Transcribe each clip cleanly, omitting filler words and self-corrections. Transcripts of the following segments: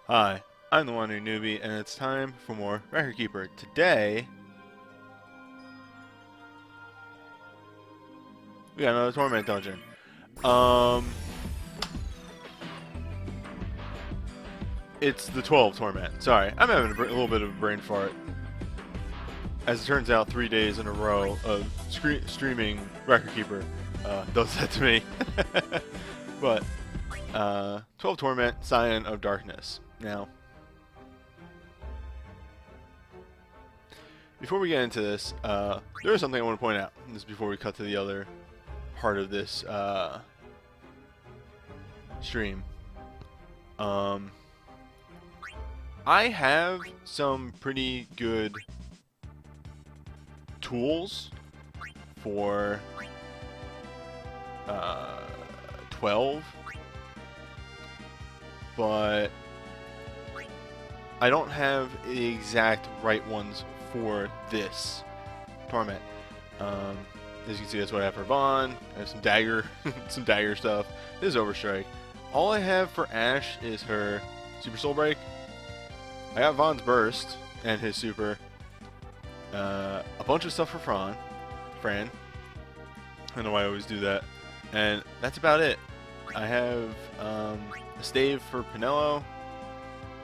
Hi, I'm the Wandering Newbie, and it's time for more Record Keeper. Today, we got another Torment dungeon. It's the 12 Torment. Sorry, I'm having a little bit of a brain fart. As it turns out, 3 days in a row of streaming Record Keeper does that to me. But, 12 Torment, Scion of Darkness. Now, before we get into this, there is something I want to point out. This is before we cut to the other part of this stream. I have some pretty good tools for 12, but I don't have the exact right ones for this Torment. As you can see, that's what I have for Vaughn. I have some dagger, some dagger stuff. This is Overstrike. All I have for Ashe is her Super Soul Break. I got Vaughn's Burst and his Super. A bunch of stuff for Fran. I don't know why I always do that. And that's about it. I have a stave for Pinello.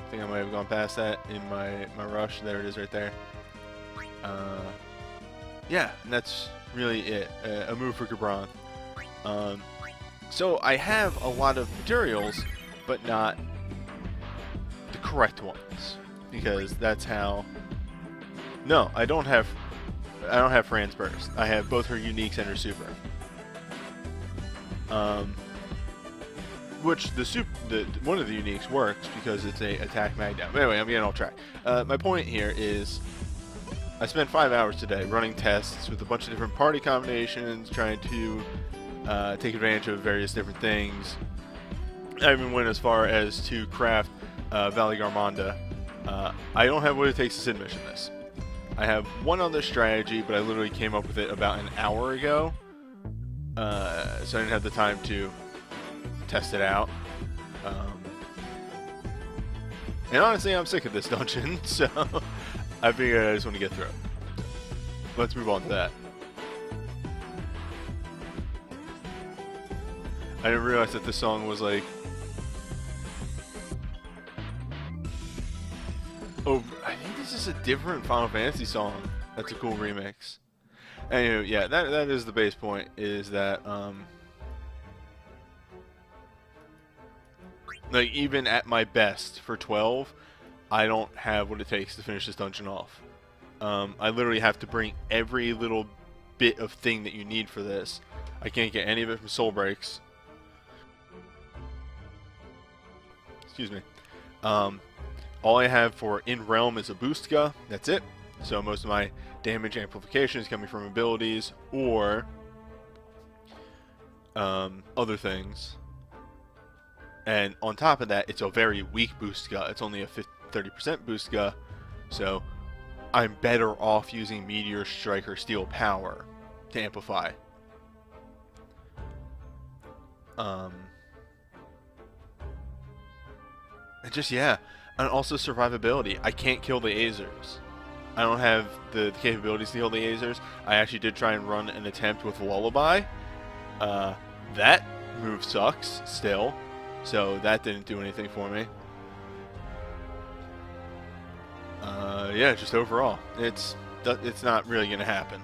I think I might have gone past that in my rush. There it is right there. Yeah, and that's really it. A move for Gabranth. So I have a lot of materials, but not the correct ones, because that's how. No, I don't have Fran's Burst. I have both her uniques and her super. Which one of the uniques works because it's a attack mag down. But anyway, I'm getting off track. My point here is I spent 5 hours today running tests with a bunch of different party combinations, trying to take advantage of various different things. I even went as far as to craft Valley Garmonda. I don't have what it takes to Sid mission this. I have one other strategy, but I literally came up with it about an hour ago. So I didn't have the time to test it out. And honestly, I'm sick of this dungeon, so I figured I just want to get through it. Let's move on to that. I didn't realize that this song was like... Oh, I think this is a different Final Fantasy song. That's a cool remix. Anyway, yeah, that is the base point, is that, like, even at my best for 12, I don't have what it takes to finish this dungeon off. I literally have to bring every little bit of thing that you need for this. I can't get any of it from Soul Breaks. Excuse me. All I have for in-realm is a Boostka. That's it. So most of my damage amplification is coming from abilities or other things. And on top of that, it's a very weak Boostka. It's only a 30% Boostka. So I'm better off using Meteor Strike or Steel Power to amplify. And just, yeah. And also survivability. I can't kill the Azers. I don't have the capabilities to kill the Azers. I actually did try and run an attempt with Lullaby. That move sucks still. So that didn't do anything for me. Yeah, just overall, it's not really going to happen.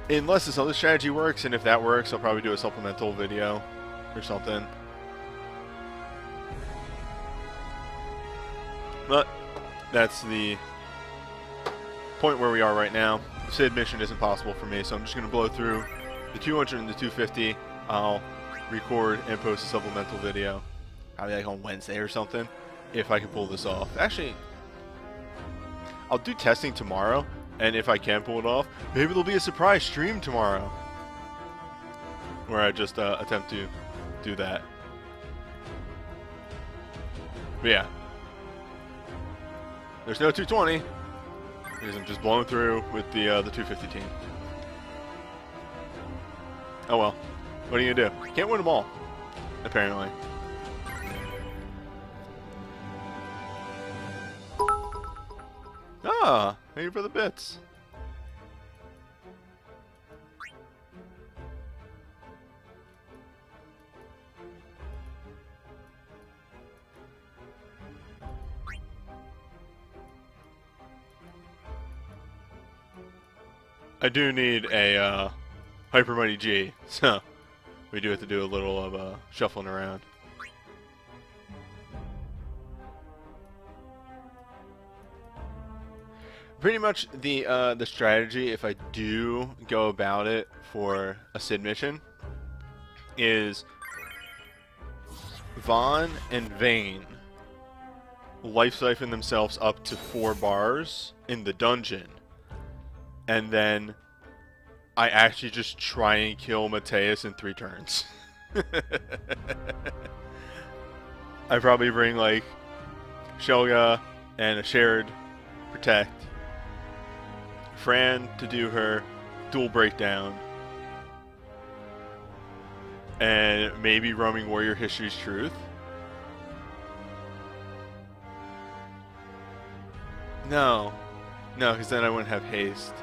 Unless this other strategy works, and if that works, I'll probably do a supplemental video or something. But that's the point where we are right now. The Sid mission isn't possible for me, so I'm just going to blow through the 200 and the 250. I'll record and post a supplemental video, probably like on Wednesday or something, if I can pull this off. Actually, I'll do testing tomorrow, and if I can pull it off, maybe there'll be a surprise stream tomorrow where I just attempt to do that. But yeah. There's no 220, because I'm just blowing through with the 250 team. Oh well, what are you gonna do? Can't win them all, apparently. Ah, thank you for the bits. I do need a Hyper Mighty G, so we do have to do a little of shuffling around. Pretty much the strategy, if I do go about it for a Sid mission, is Vaughn and Vane life siphon themselves up to 4 bars in the dungeon, and then I actually just try and kill Mateus in 3 turns. I probably bring like Shelga and a shared protect, Fran to do her dual breakdown, and maybe Roaming Warrior History's Truth. No, because then I wouldn't have haste.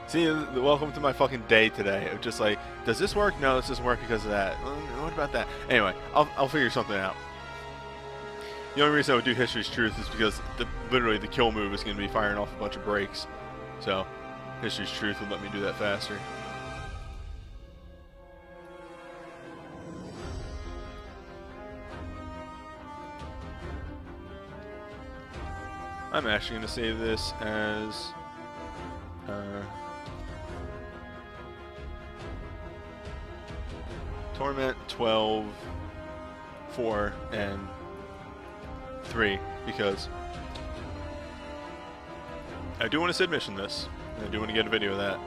See, welcome to my fucking day today. Of just like, does this work? No, this doesn't work because of that. What about that? Anyway, I'll figure something out. The only reason I would do History's Truth is because literally the kill move is going to be firing off a bunch of breaks. So, History's Truth would let me do that faster. I'm actually going to save this as Torment 12, 4, and 3, because I do want to Sid mission this, and I do want to get a video of that.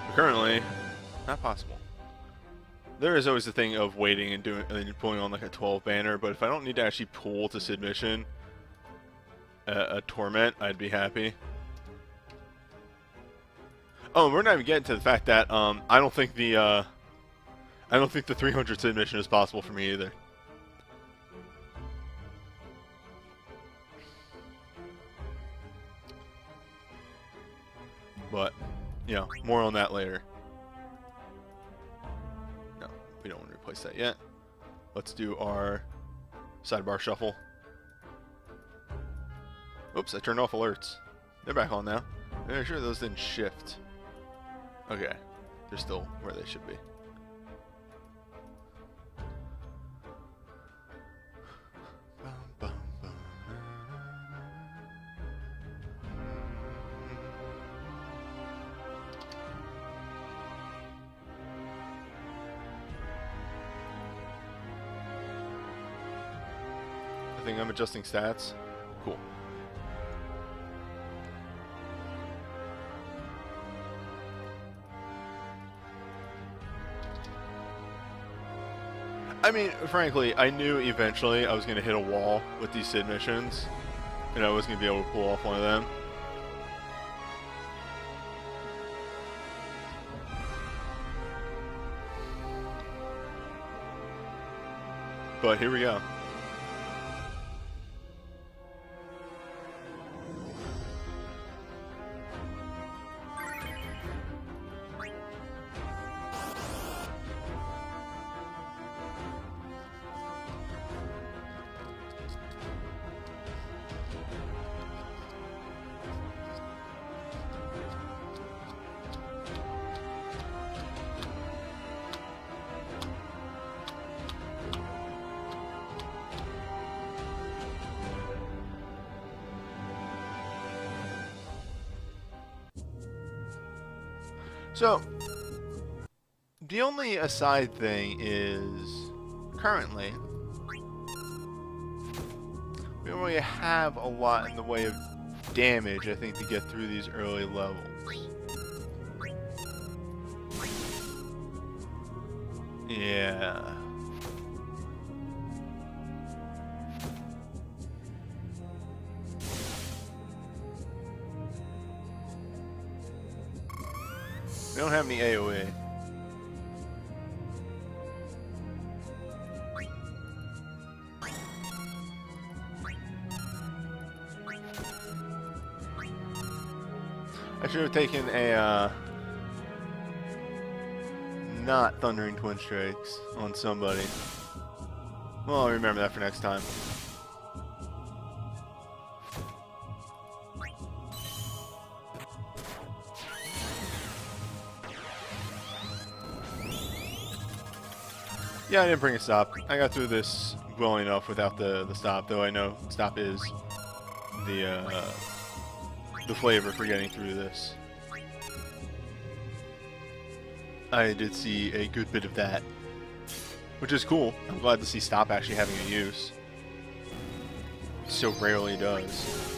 But currently, not possible. There is always the thing of waiting and doing and pulling on like a 12 banner, but if I don't need to actually pull to Sid mission a Torment, I'd be happy. Oh, we're not even getting to the fact that I don't think the 300 Sid mission is possible for me either. But, you know, more on that later. No, we don't want to replace that yet. Let's do our sidebar shuffle. Oops, I turned off alerts. They're back on now. I'm sure those didn't shift. Okay, they're still where they should be. I think I'm adjusting stats. Cool. I mean, frankly, I knew eventually I was going to hit a wall with these Sid missions, and I was going to be able to pull off one of them. But here we go. So, the only aside thing is, currently, we don't really have a lot in the way of damage, I think, to get through these early levels. Yeah. We don't have any AoE. I should have taken a not Thundering Twin Strikes on somebody. Well, I'll remember that for next time. Yeah, I didn't bring a stop. I got through this well enough without the stop, though I know stop is the flavor for getting through this. I did see a good bit of that, which is cool. I'm glad to see stop actually having a use. So rarely does.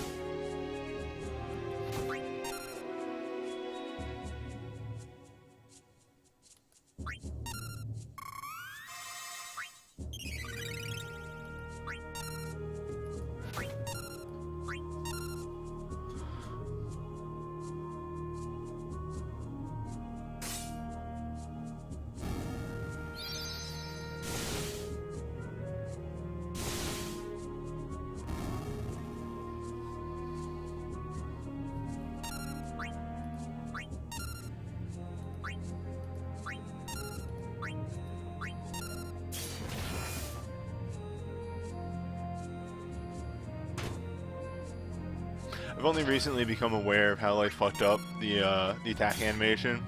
I've only recently become aware of how like fucked up the attack animation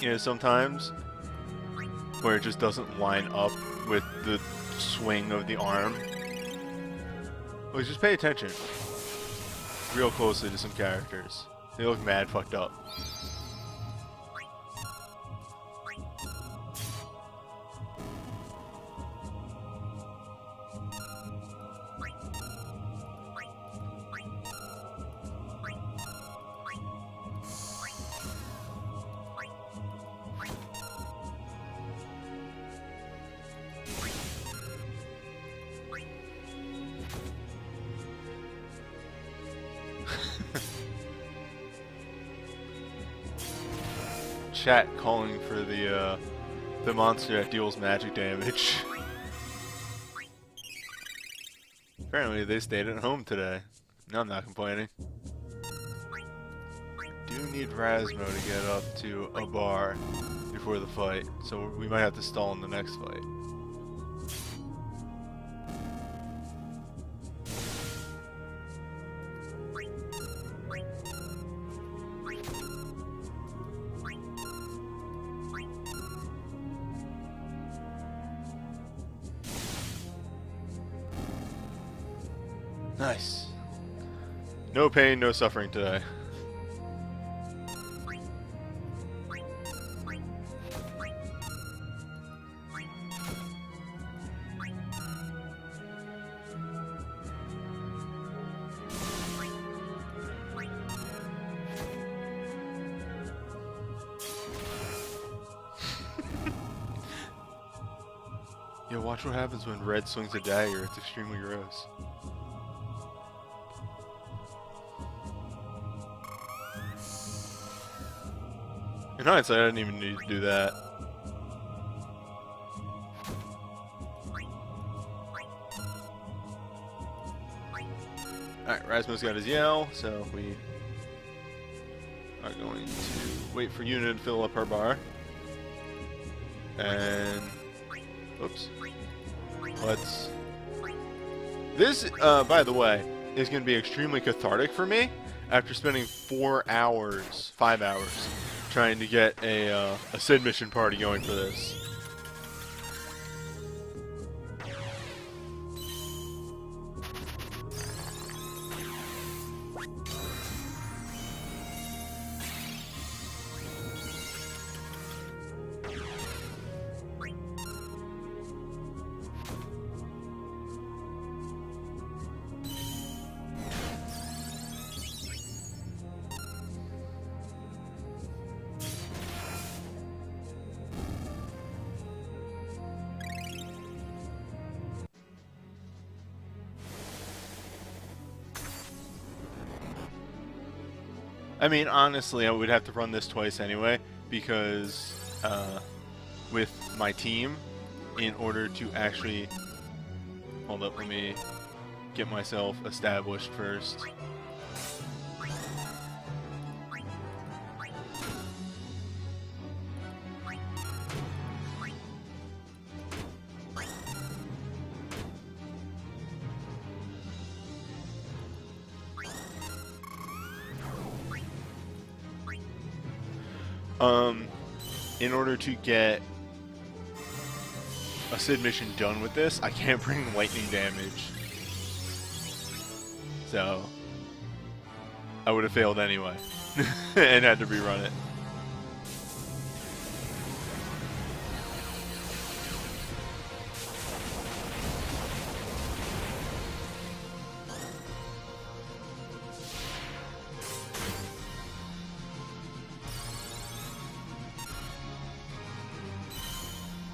is sometimes, where it just doesn't line up with the swing of the arm. Well, just pay attention real closely to some characters. They look mad fucked up. Chat calling for the monster that deals magic damage. Apparently they stayed at home today. No, I'm not complaining. Do need Rasmo to get up to a bar before the fight, so we might have to stall in the next fight. Nice. No pain, no suffering today. Yo, watch what happens when Red swings a dagger. It's extremely gross. In hindsight, I didn't even need to do that. Alright, Rasmus got his yell, so we are going to wait for Yuna to fill up her bar. And... oops. Let's... This, by the way, is going to be extremely cathartic for me after spending 5 hours, trying to get a Sid mission party going for this. I mean, honestly, I would have to run this twice anyway, because with my team, in order to actually... Hold up, let me get myself established first. In order to get a Sid mission done with this, I can't bring lightning damage. So, I would have failed anyway. And had to rerun it.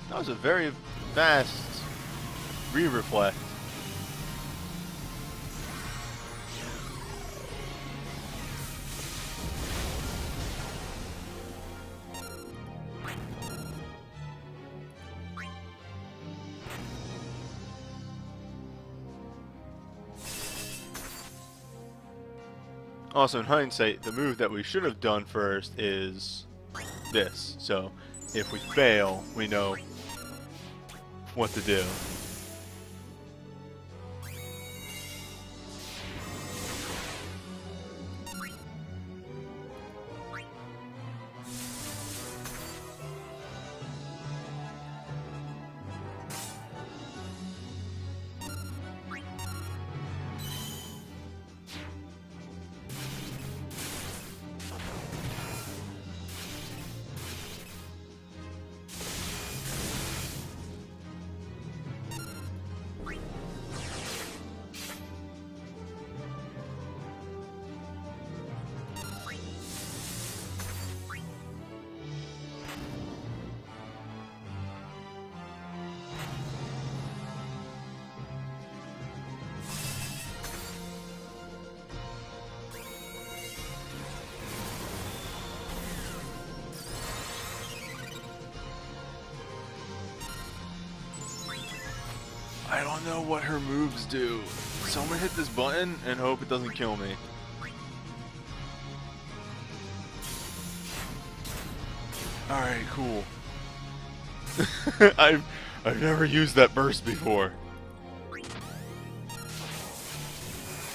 That was a very fast re-reflect. Also, in hindsight, the move that we should have done first is this. So, if we fail, we know what to do. I don't know what her moves do. So I'm gonna hit this button and hope it doesn't kill me. Alright, cool. I've never used that burst before.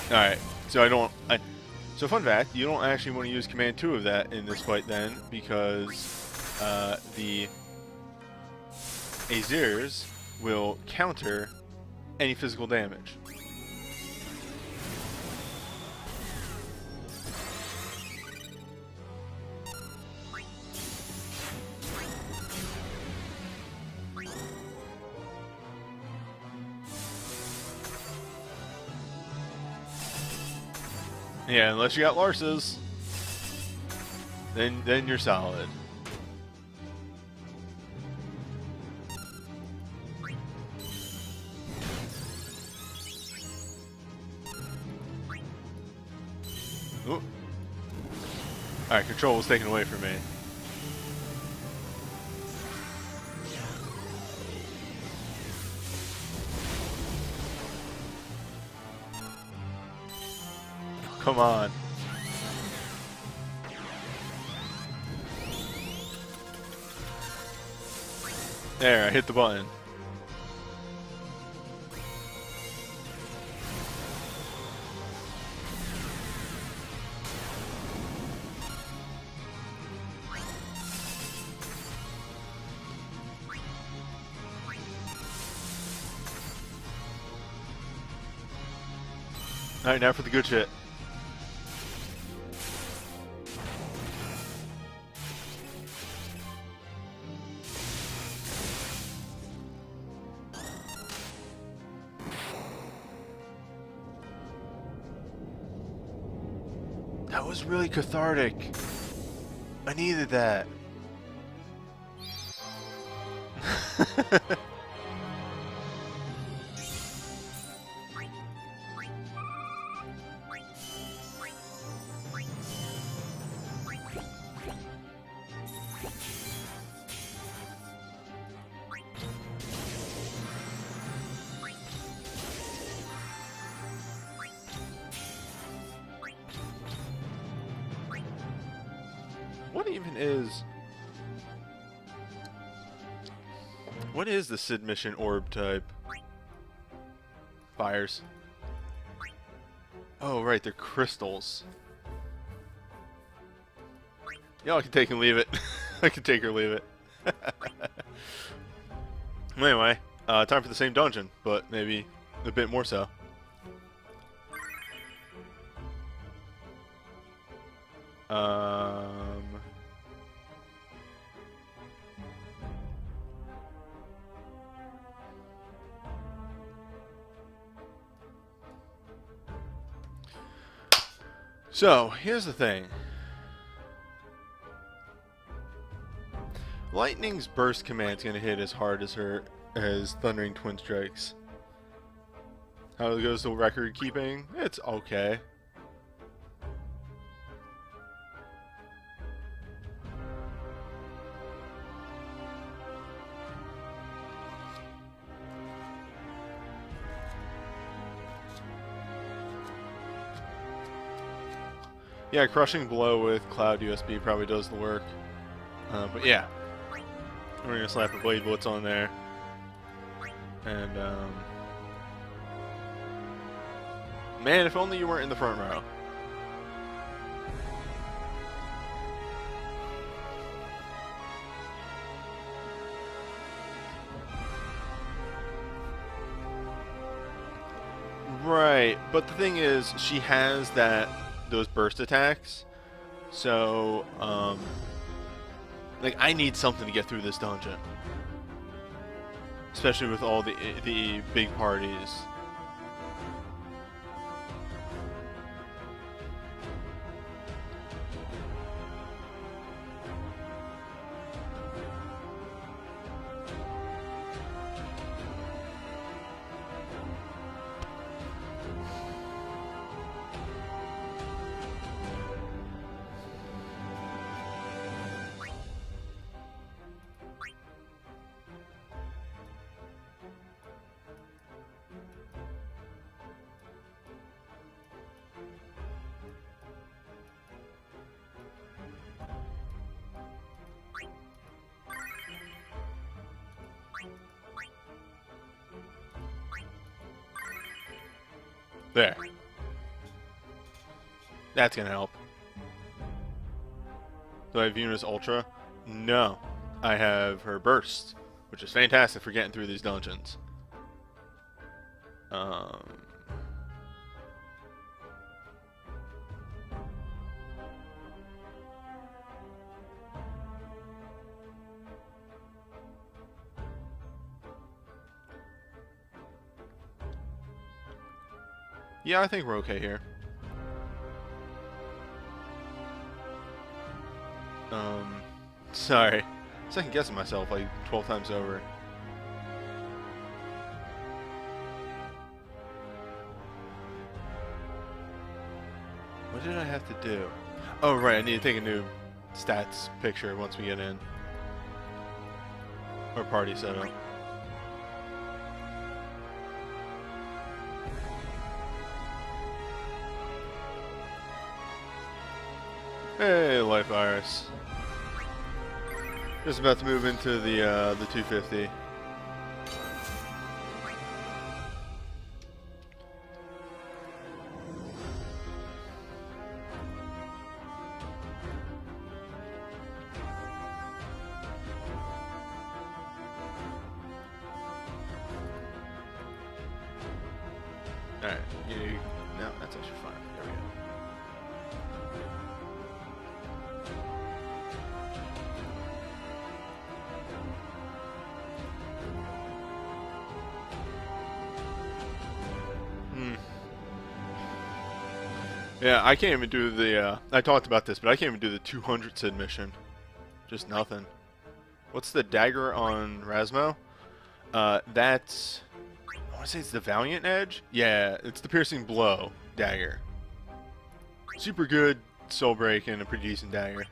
Alright, so so fun fact, you don't actually want to use command 2 of that in this fight then, because the Azirs will counter any physical damage. Yeah, unless you got Larses, then you're solid. Ooh. Alright, control was taken away from me. Come on. There, I hit the button. Alright, now for the good shit. That was really cathartic. I needed that. What is the Sid mission orb type? Fires. Oh, right, they're crystals. Y'all can take and leave it. I can take or leave it. Anyway, time for the same dungeon, but maybe a bit more so. So, here's the thing. Lightning's burst command's gonna hit as hard as Thundering Twin Strikes. How goes the record keeping? It's okay. Yeah, Crushing Blow with Cloud USB probably does the work. But yeah, we're gonna slap a Blade Blitz on there. And, man, if only you weren't in the front row. Right, but the thing is, she has those burst attacks, so like I need something to get through this dungeon, especially with all the big parties. There. That's gonna help. Do I have Venus Ultra? No. I have her Burst, which is fantastic for getting through these dungeons. Yeah, I think we're okay here. Sorry. Second guessing myself like 12 times over. What did I have to do? Oh, right, I need to take a new stats picture once we get in. Or party setup. Hey, Life Virus. Just about to move into the 250. Alright, no, that's actually fine. There we go. Yeah, I can't even do the, I talked about this, but I can't even do the 200 Sid mission. Just nothing. What's the dagger on Rasmo? That's, I want to say it's the Valiant Edge? Yeah, it's the Piercing Blow dagger. Super good soul break and a pretty decent dagger.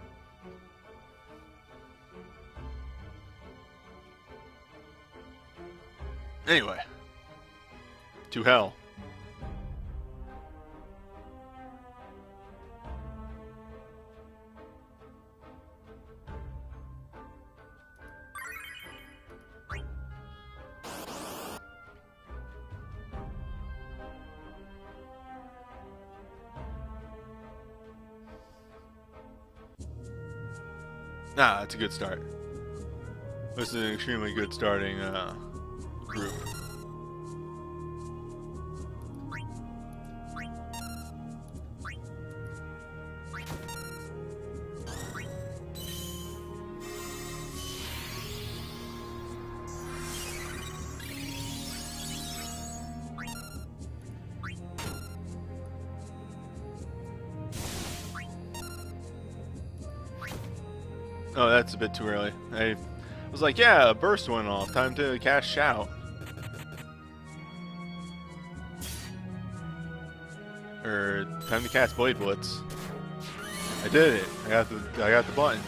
Anyway. To hell. Nah, it's a good start. This is an extremely good starting group. Oh, that's a bit too early. I was like, yeah, a burst went off. Time to cast Shout. Or time to cast Blade Blitz. I did it. I got the button.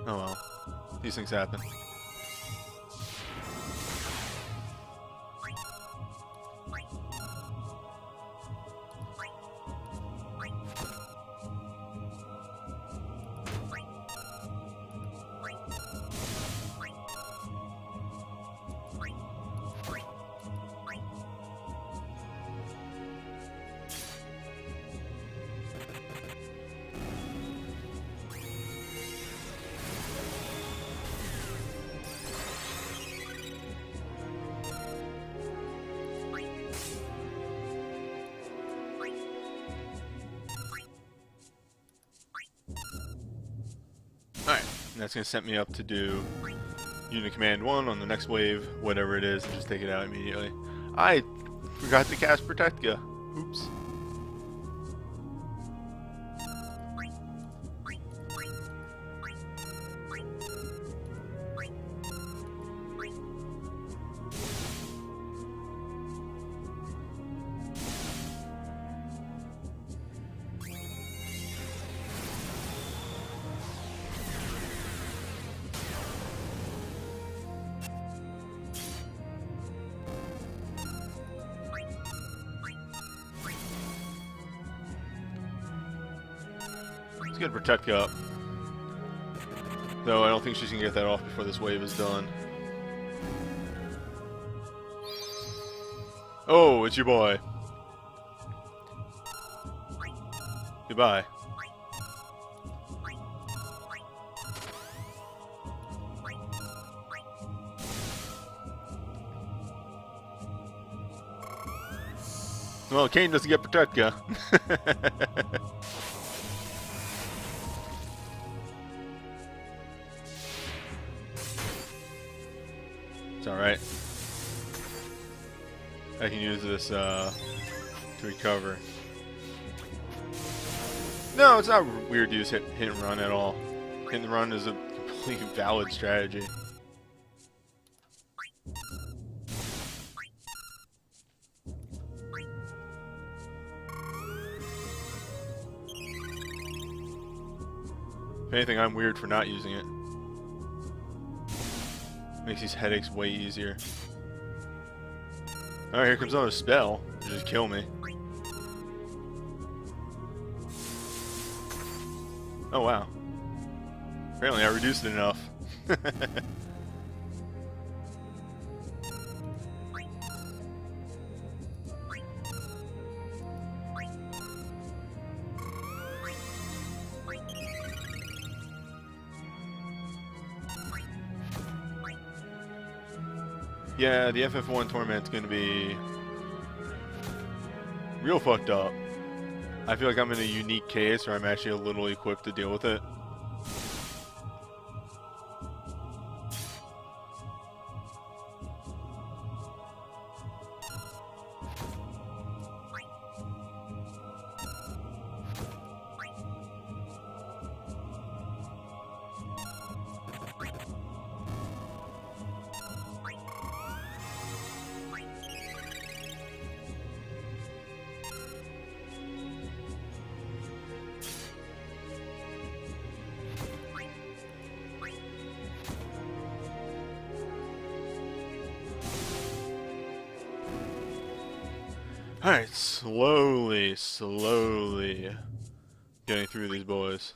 Oh well. These things happen. Alright, and that's going to set me up to do Unit Command 1 on the next wave, whatever it is, and just take it out immediately. I forgot to cast Protectka. Oops. Let's get Protectka up. Though I don't think she's going to get that off before this wave is done. Oh, it's your boy. Goodbye. Well, Kane doesn't get Protectka. It's alright. I can use this to recover. No, it's not weird to use hit and run at all. Hit and run is a completely valid strategy. If anything, I'm weird for not using it. Makes these headaches way easier. Alright, here comes another spell. Just kill me. Oh wow. Apparently I reduced it enough. Yeah, the FF1 Torment's gonna be real fucked up. I feel like I'm in a unique case where I'm actually a little equipped to deal with it. Alright, slowly getting through these boys.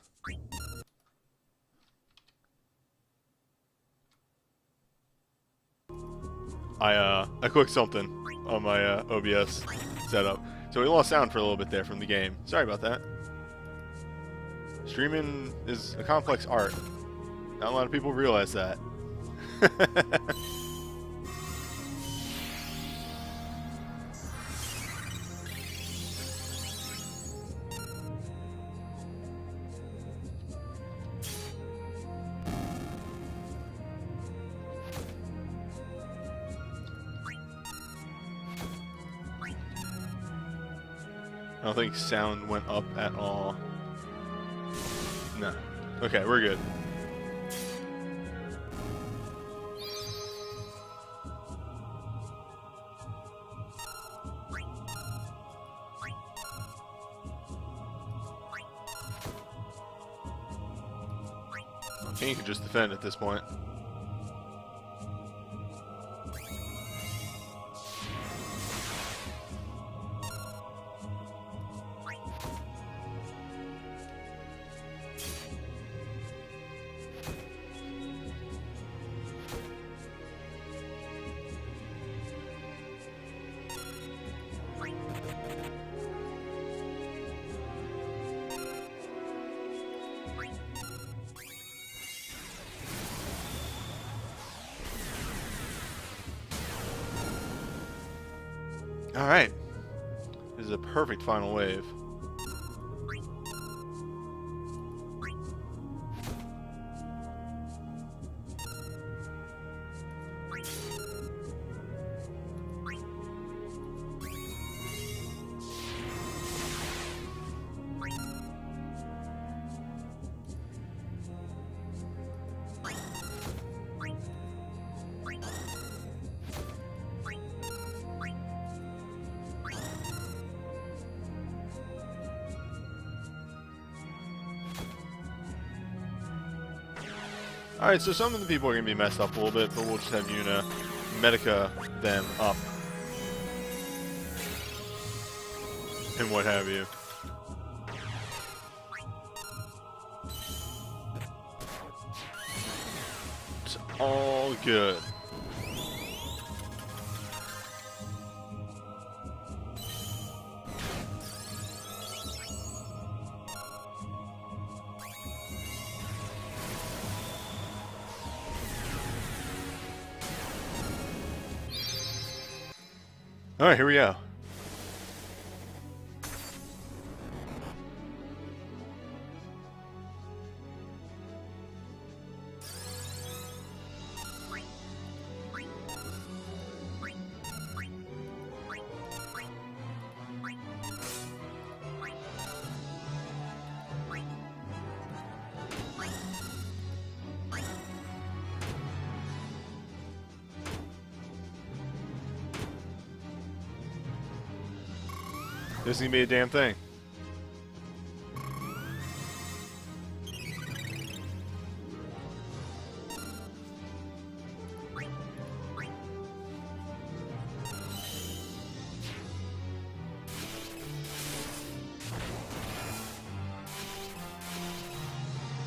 I clicked something on my OBS setup, so we lost sound for a little bit there from the game. Sorry about that. Streaming is a complex art. Not a lot of people realize that. I don't think sound went up at all. No. Okay, we're good. Okay, you can just defend at this point. Alright. This is a perfect final wave. Alright, so some of the people are going to be messed up a little bit, but we'll just have Yuna Medica them up. And what have you. It's all good. Alright, here we go. This is gonna be a damn thing.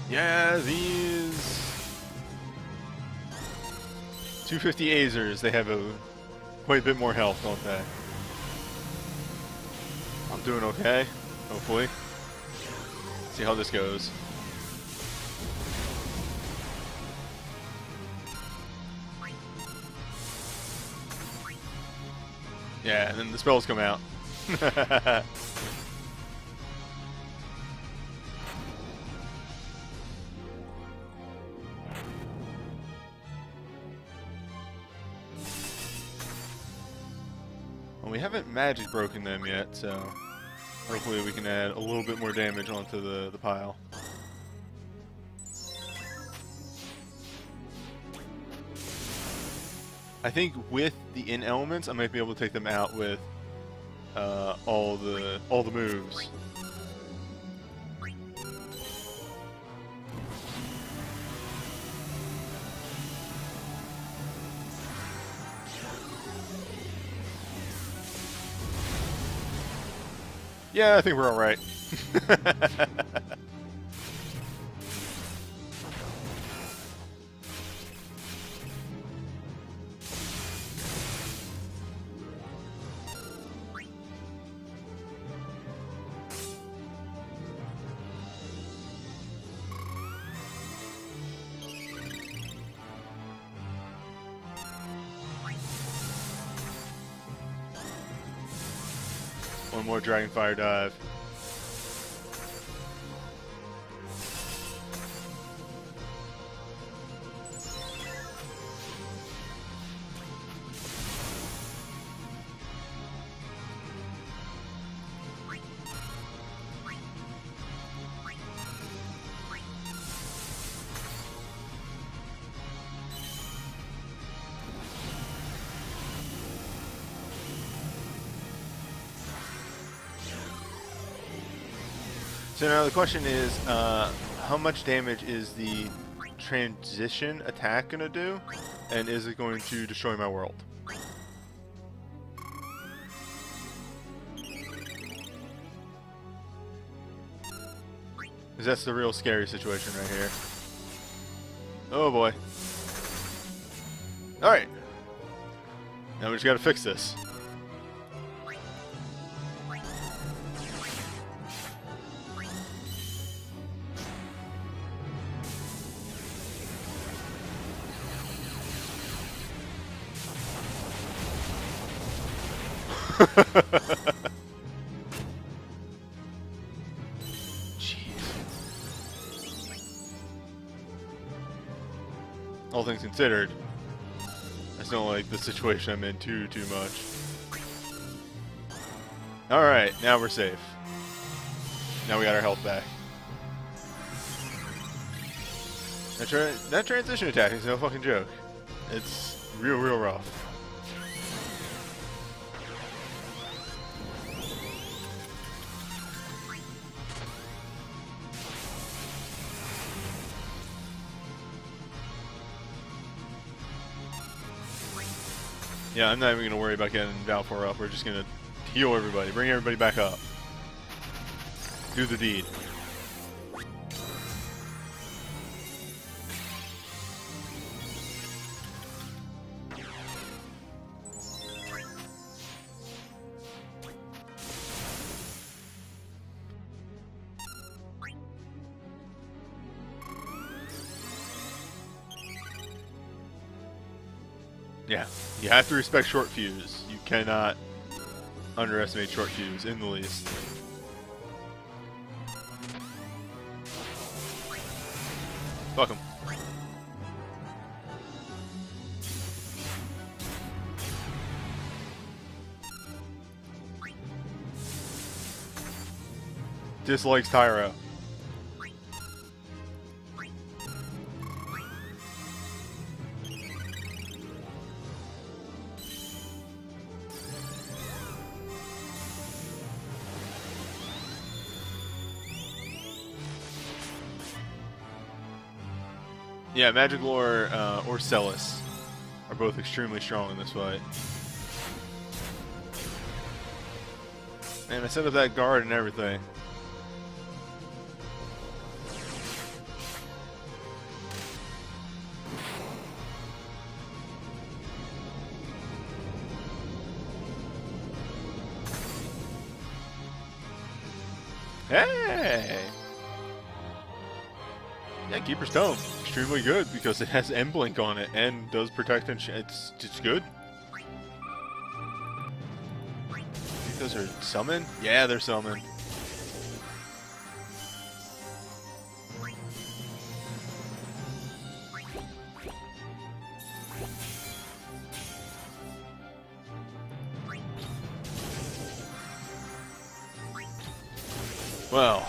Yeah, these 250 Azers, they have quite a bit more health, don't they? I'm doing okay, hopefully. See how this goes. Yeah, and then the spells come out. Well, we haven't magic broken them yet, so hopefully we can add a little bit more damage onto the pile. I think with the in elements, I might be able to take them out with all the moves. Yeah, I think we're all right. One more Dragon Fire dive. So now the question is, how much damage is the transition attack going to do? And is it going to destroy my world? Because that's the real scary situation right here. Oh boy. Alright. Now we just got to fix this. Jeez. All things considered, I just don't like the situation I'm in too much. Alright, now we're safe. Now we got our health back. That transition attack is no fucking joke. It's real rough. Yeah, I'm not even going to worry about getting Valfor up. We're just going to heal everybody. Bring everybody back up. Do the deed. Yeah, you have to respect short fuse. You cannot underestimate short fuse in the least. Fuck him. Dislikes Tyro. Yeah, Magic Lore or Celis are both extremely strong in this fight. And I set up that guard and everything. Hey! Yeah, Keeper's Tome. Extremely good because it has M-Blink on it and does protect and it's good. I think those are summon? Yeah, they're summon. Well.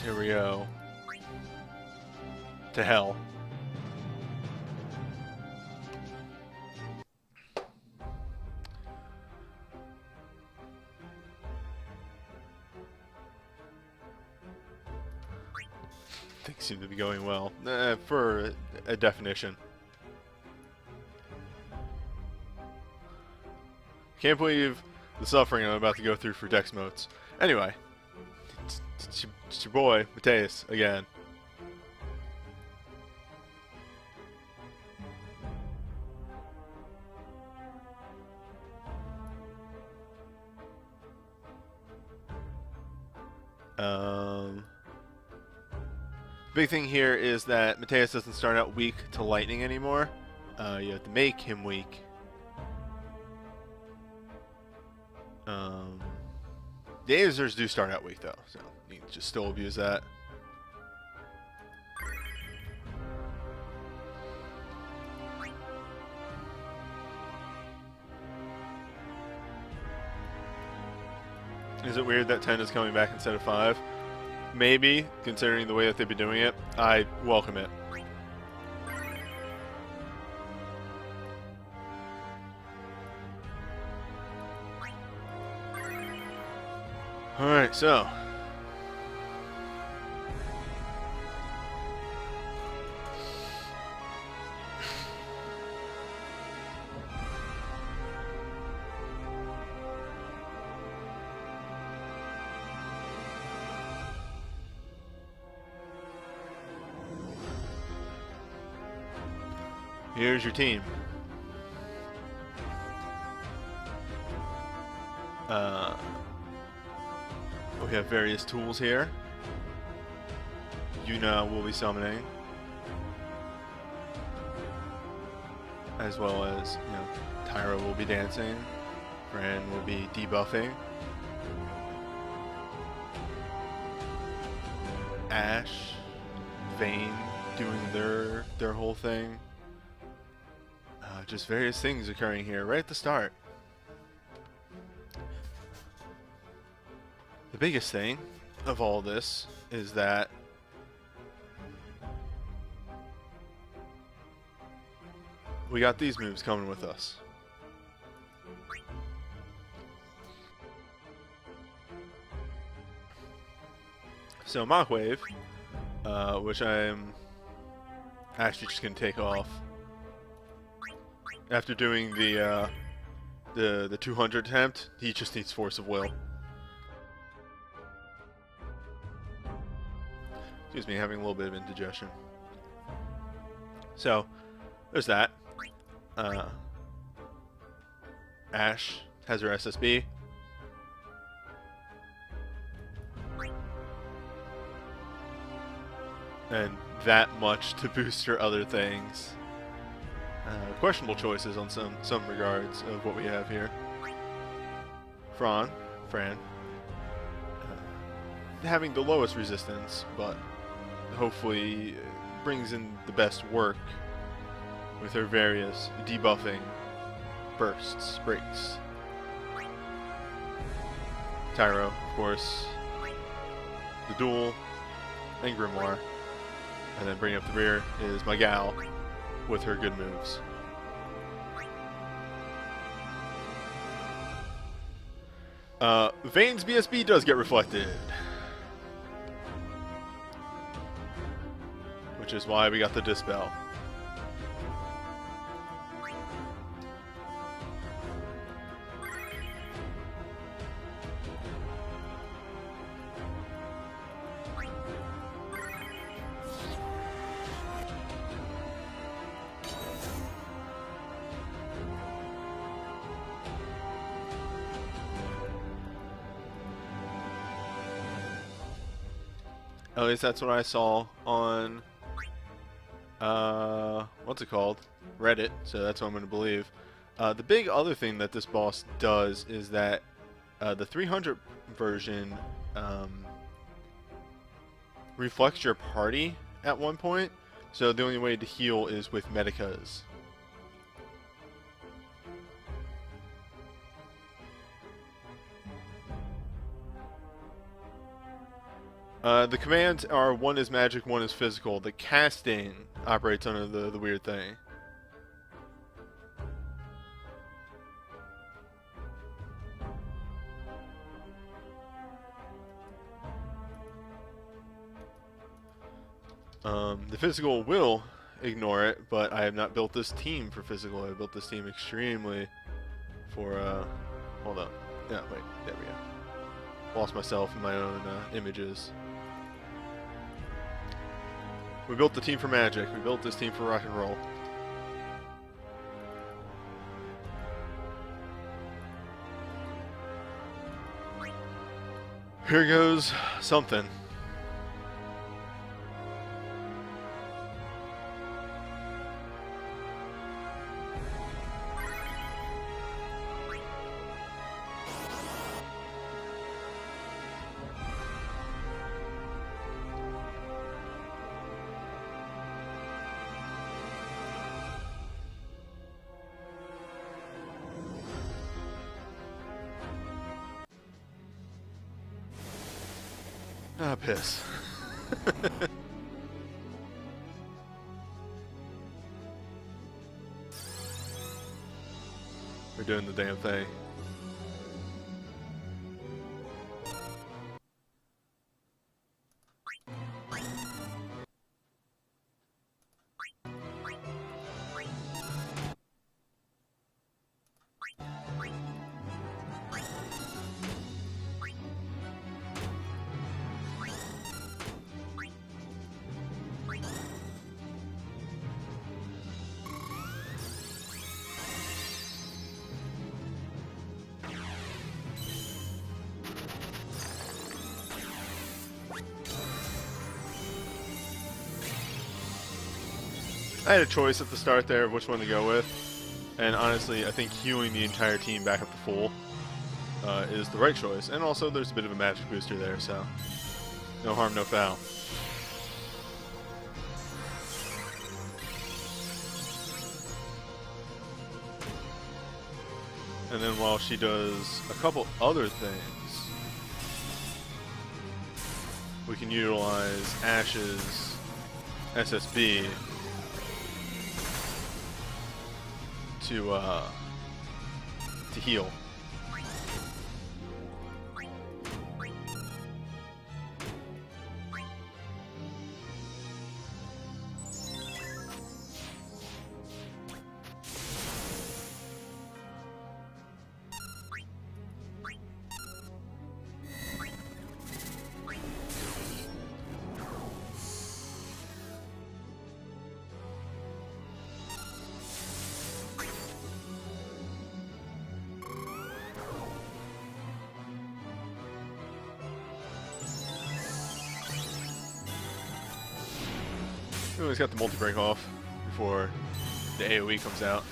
Here we go. To hell. Things seem to be going well. For a definition. Can't believe the suffering I'm about to go through for Dex modes. Anyway. It's your boy, Mateus, again. Big thing here is that Mateus doesn't start out weak to lightning anymore. You have to make him weak. The Azers do start out weak though, so you can just still abuse that. Is it weird that 10 is coming back instead of 5? Maybe, considering the way that they've been doing it. I welcome it. Alright, so. Here's your team. We have various tools here. Yuna will be summoning, as well as, you know, Tyra will be dancing. Fran will be debuffing. Ash, Vayne doing their whole thing. Just various things occurring here right at the start. The biggest thing of all this is that we got these moves coming with us. So Mockwave, which I'm actually just gonna take off after doing the 200 attempt. He just needs Force of Will. Excuse me, having a little bit of indigestion. So, there's that. Ash has her SSB. And that much to boost her other things. Questionable choices on some regards of what we have here. Fran, having the lowest resistance, but hopefully brings in the best work with her various debuffing bursts, breaks. Tyro, of course, the duel, and Grimoire. And then bringing up the rear is my gal with her good moves. Vayne's BSB does get reflected, which is why we got the Dispel. At least that's what I saw on, what's it called? Reddit, so that's what I'm going to believe. The big other thing that this boss does is that the 300 version reflects your party at one point, so the only way to heal is with medicas. The commands are, one is magic, one is physical. The casting operates under the weird thing. The physical will ignore it, but I have not built this team for physical. I built this team extremely for, hold up. Yeah, wait, there we go. Lost myself in my own images. We built the team for magic. We built this team for rock and roll. Here goes something. Ah, piss. We're doing the damn thing. I had a choice at the start there of which one to go with, and honestly, I think healing the entire team back up to full is the right choice. And also, there's a bit of a magic booster there, so no harm, no foul. And then while she does a couple other things, we can utilize Ash's SSB to heal. We always got the multi-break off before the AoE comes out.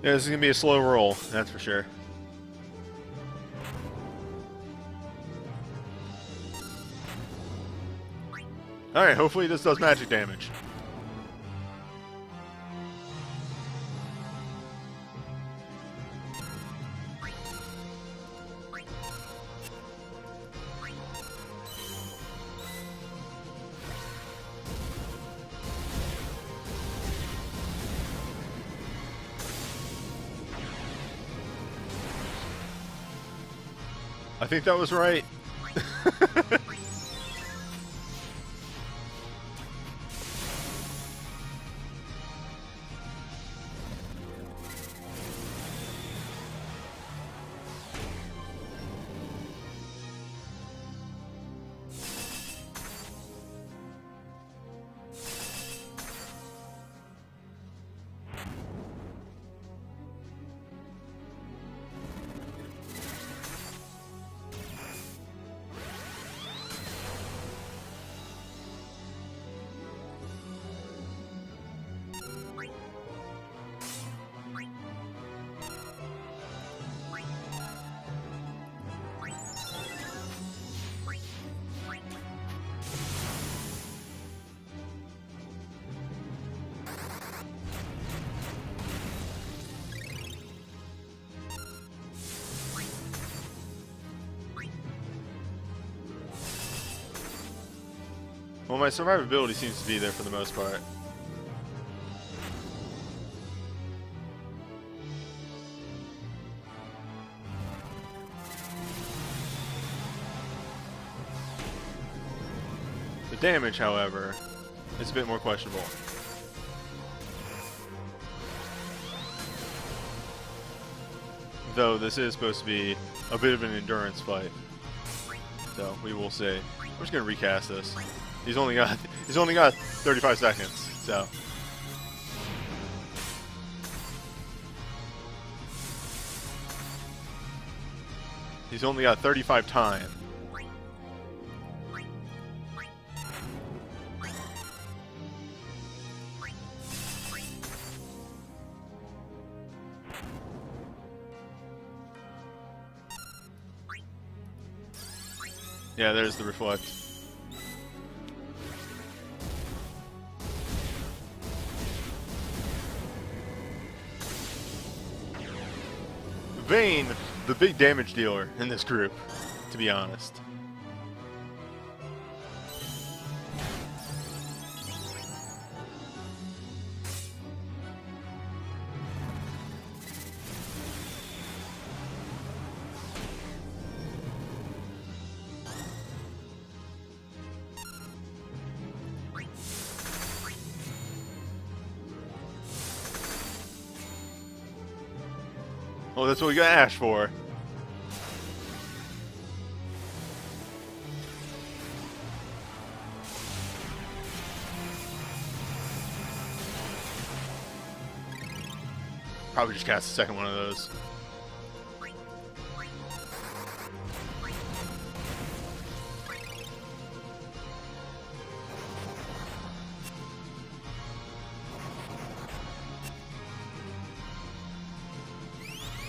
Yeah, this is gonna be a slow roll, that's for sure. Alright, hopefully this does magic damage. I think that was right. Well, my survivability seems to be there for the most part. The damage, however, is a bit more questionable. Though this is supposed to be a bit of an endurance fight. So we will see. We're just gonna recast this. He's only got 35 seconds, so. He's only got 35 time. Yeah, there's the reflect. Vayne, the big damage dealer in this group, to be honest. Well, that's what we got Ash for. Probably just cast the second one of those.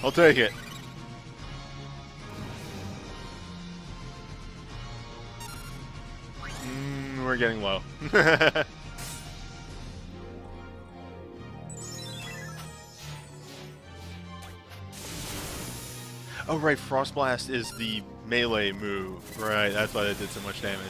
I'll take it. We're getting low. Oh right, Frost Blast is the melee move. Right, that's why that did so much damage.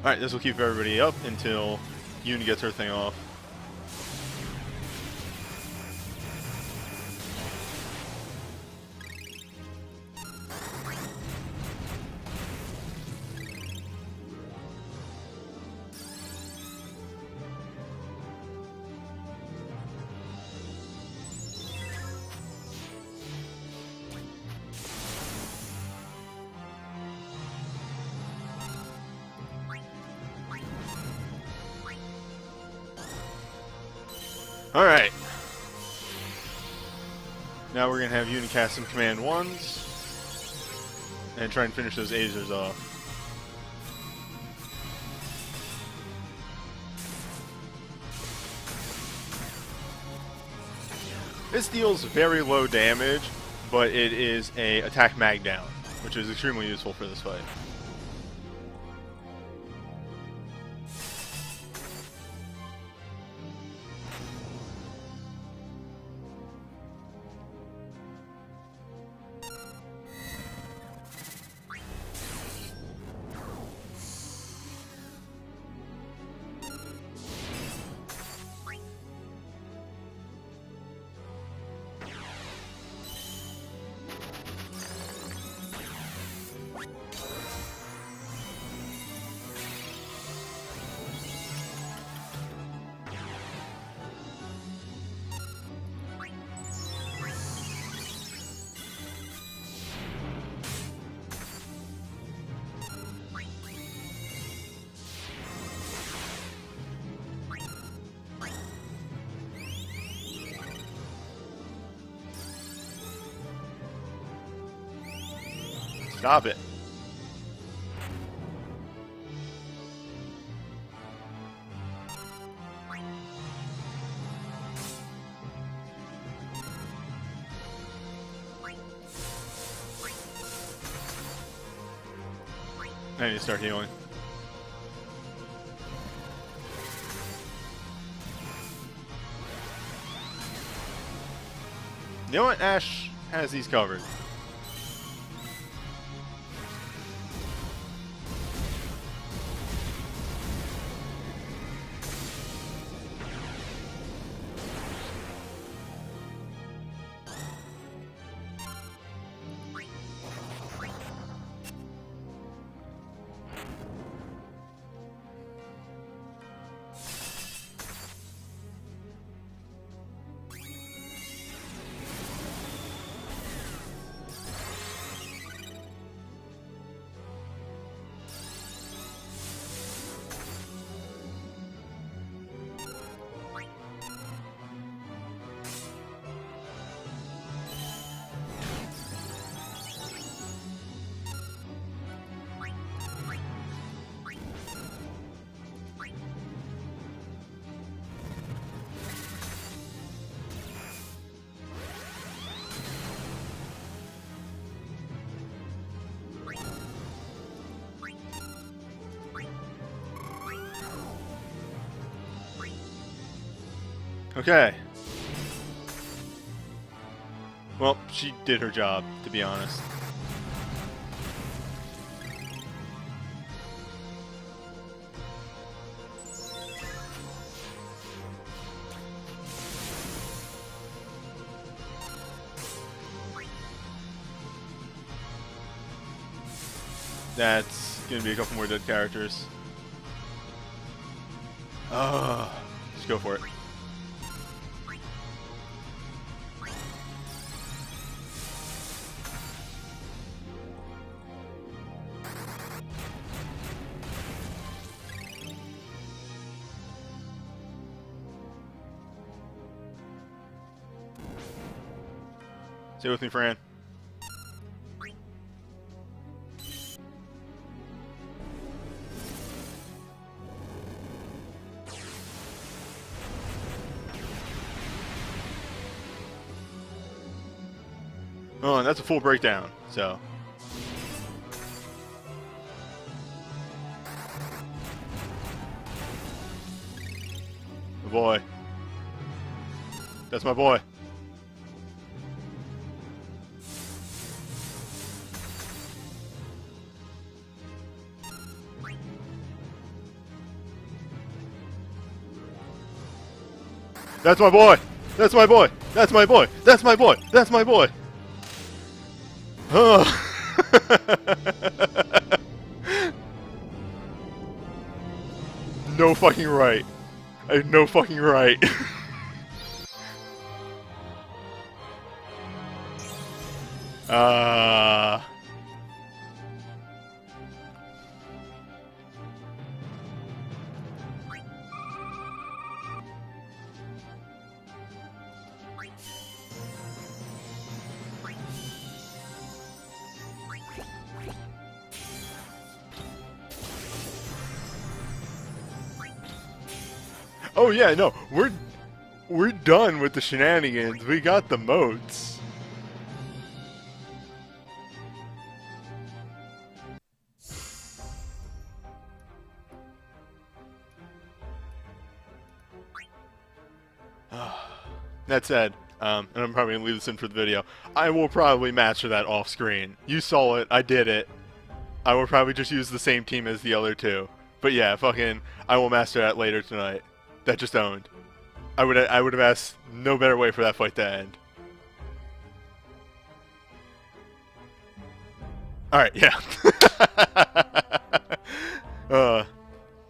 Alright, this will keep everybody up until Yoon gets her thing off. Alright. Now we're going to have Yoon cast some Command 1s and try and finish those Azers off. This deals very low damage, but it is a attack mag down, which is extremely useful for this fight. Stop it. I need to start healing. You know what? Ash has these covered. Okay. Well, she did her job, to be honest. That's gonna be a couple more dead characters. Just go for it. Stay with me, Fran. Oh, and that's a full breakdown, so. The boy. That's my boy. That's my boy! That's my boy! That's my boy! That's my boy! That's my boy! Oh. No fucking right. I have no fucking right. Oh yeah, no, we're done with the shenanigans. We got the moats. That said, and I'm probably gonna leave this in for the video, I will probably master that off screen. You saw it, I did it. I will probably just use the same team as the other two. But yeah, fucking, I will master that later tonight. That just owned. I would have asked no better way for that fight to end. Alright, yeah.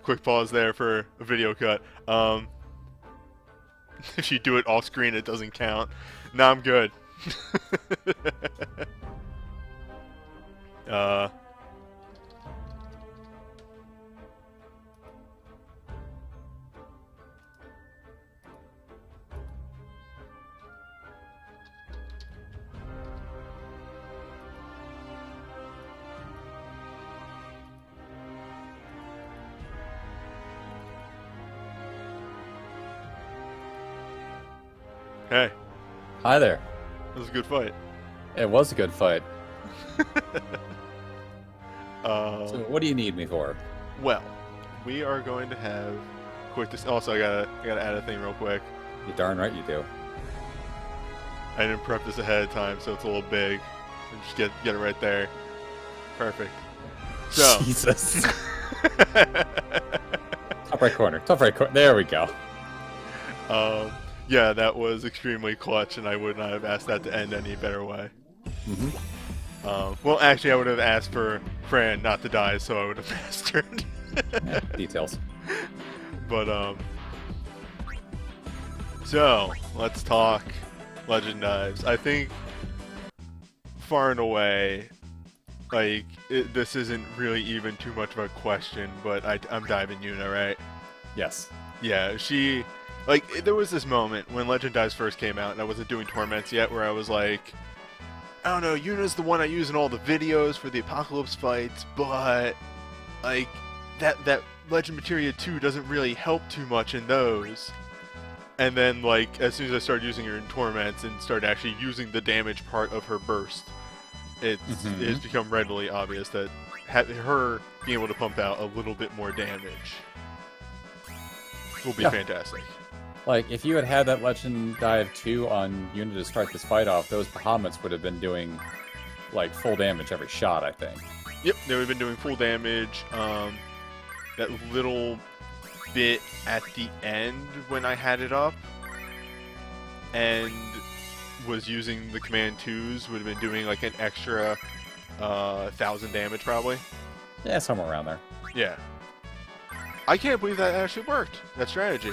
Quick pause there for a video cut. If you do it off screen, it doesn't count. Nah, I'm good. Hey. Hi there. That was a good fight. It was a good fight. So what do you need me for? Well, we are going to have quick. Also, I gotta add a thing real quick. You darn right you do. I didn't prep this ahead of time, so it's a little big. Just get it right there. Perfect. So. Jesus. Top right corner. Top right corner. There we go. Yeah, that was extremely clutch, and I would not have asked that to end any better way. Well, actually, I would have asked for Fran not to die, so I would have mastered. Yeah, details. But, so, let's talk Legend Dives. I think, far and away, like, this isn't really even too much of a question, but I'm diving Yuna, right? Yes. Yeah, she... Like, there was this moment when Legend Dives first came out, and I wasn't doing Torments yet, where I was like, I don't know, Yuna's the one I use in all the videos for the Apocalypse fights, but, like, that Legend Materia 2 doesn't really help too much in those. And then, like, as soon as I started using her in Torments and started actually using the damage part of her burst, it's become readily obvious that her being able to pump out a little bit more damage will be fantastic. Like, if you had had that Legend Dive 2 on Unit to start this fight off, those Bahamut's would have been doing, like, full damage every shot, I think. Yep, they would have been doing full damage. That little bit at the end when I had it up and was using the command 2s would have been doing like an extra 1,000 damage probably. Yeah, somewhere around there. Yeah. I can't believe that actually worked, that strategy.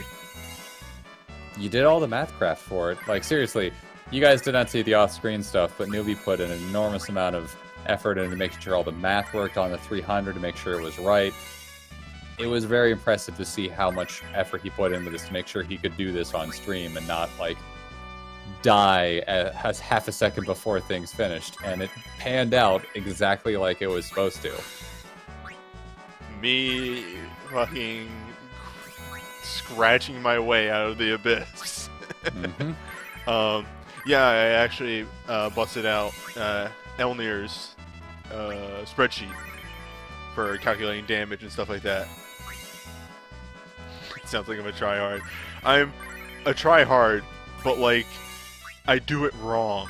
You did all the math craft for it. Like, seriously, you guys did not see the off-screen stuff, but Newbie put an enormous amount of effort into making sure all the math worked on the 300 to make sure it was right. It was very impressive to see how much effort he put into this to make sure he could do this on stream and not, like, die as half a second before things finished. And it panned out exactly like it was supposed to. Me fucking scratching my way out of the abyss. Mm-hmm. Yeah, I actually busted out Elnir's spreadsheet for calculating damage and stuff like that. It sounds like I'm a tryhard. I'm a tryhard, but like I do it wrong.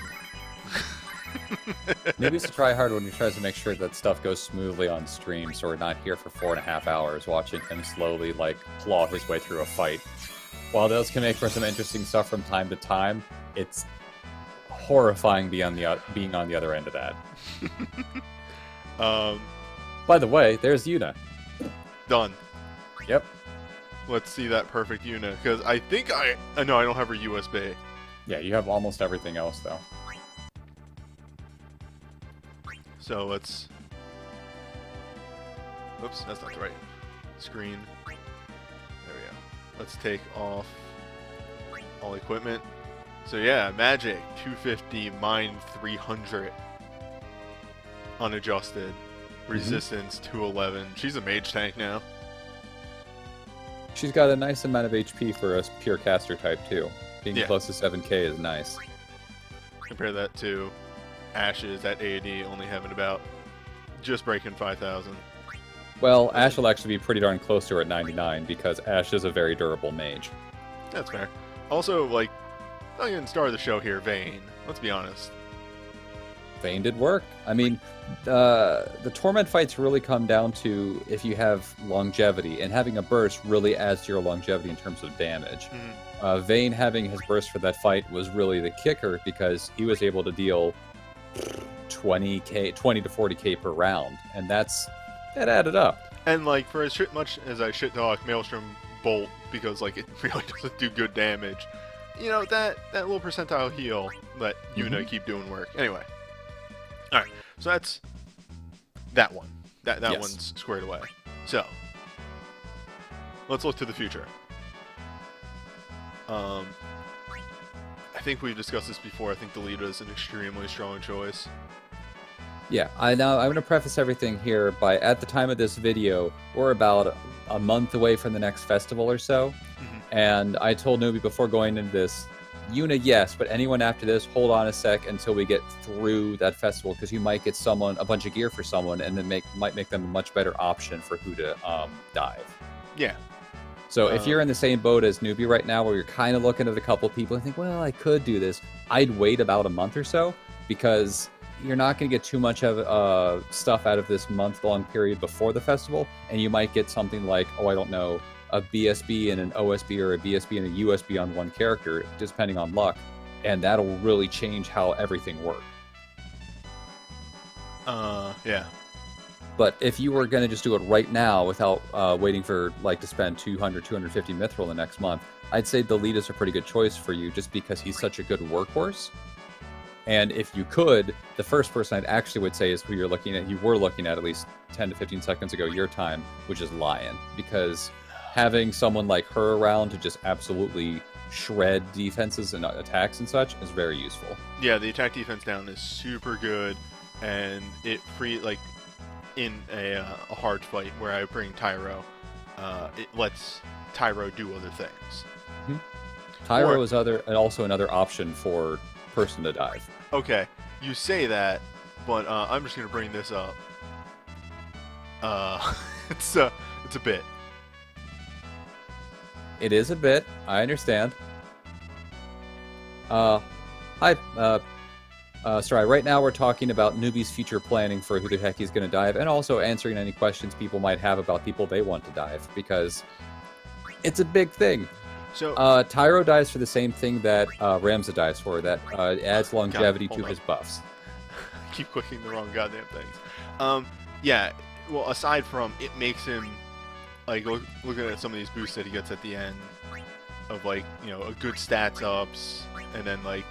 Maybe it's a try hard when he tries to make sure that stuff goes smoothly on stream, so we're not here for 4.5 hours watching him slowly, like, claw his way through a fight. While those can make for some interesting stuff from time to time, it's horrifying being on the other end of that. By the way, there's Yuna. Done. Yep. Let's see that perfect Yuna, because I think no, I don't have her USB. Yeah, you have almost everything else, though. So let's... Oops, that's not the right screen. There we go. Let's take off all equipment. So yeah, Magic 250, Mine 300. Unadjusted. Resistance 211. She's a mage tank now. She's got a nice amount of HP for a pure caster type, too. Being Yeah. close to 7k is nice. Compare that to Ashes at 80, only having about just breaking 5,000. Well, Ash will actually be pretty darn close to her at 99, because Ash is a very durable mage. That's fair. Also, like, not even star of the show here, Vayne. Let's be honest. Vayne did work. I mean, the Torment fights really come down to if you have longevity, and having a burst really adds to your longevity in terms of damage. Mm-hmm. Vayne having his burst for that fight was really the kicker, because he was able to deal 20 to 40k per round, and that added up. And like for as much as I shit talk Maelstrom Bolt because like it really doesn't do good damage, you know, that little percentile heal let Yuna keep doing work. Anyway, all right, so that's that one. That Yes. one's squared away. So let's look to the future. I think we've discussed this before. I think Delita is an extremely strong choice. Yeah, I'm going to preface everything here by, at the time of this video, we're about a month away from the next festival or so. And I told Newbie before going into this, Yuna, yes, but anyone after this, hold on a sec until we get through that festival, because you might get a bunch of gear for someone, and then might make them a much better option for who to dive. Yeah. So if you're in the same boat as Newbie right now, where you're kind of looking at a couple people and think, well, I could do this, I'd wait about a month or so, because you're not going to get too much of stuff out of this month-long period before the festival, and you might get something like, oh, I don't know, a BSB and an OSB, or a BSB and a USB on one character, depending on luck, and that'll really change how everything works. Yeah. But if you were going to just do it right now without waiting for to spend 200, 250 mithril the next month, I'd say Delita's a pretty good choice for you, just because he's such a good workhorse. And if you could, the first person I'd actually would say is who you were looking at least 10 to 15 seconds ago, your time, which is Lion. Because having someone like her around to just absolutely shred defenses and attacks and such is very useful. Yeah, the attack defense down is super good, and it in a hard fight where I bring Tyro, it lets Tyro do other things. Tyro is also another option for person to dive. Okay, you say that, but I'm just gonna bring this up. It's a bit. It is a bit. I understand. Hi. Sorry, right now we're talking about Newbie's future planning for who the heck he's going to dive, and also answering any questions people might have about people they want to dive, because it's a big thing. So Tyro dives for the same thing that Ramza dives for, that adds longevity to his buffs. I keep clicking the wrong goddamn things. Yeah, well, aside from it makes him, like, looking at some of these boosts that he gets at the end of, like, you know, a good stats ups, and then, like...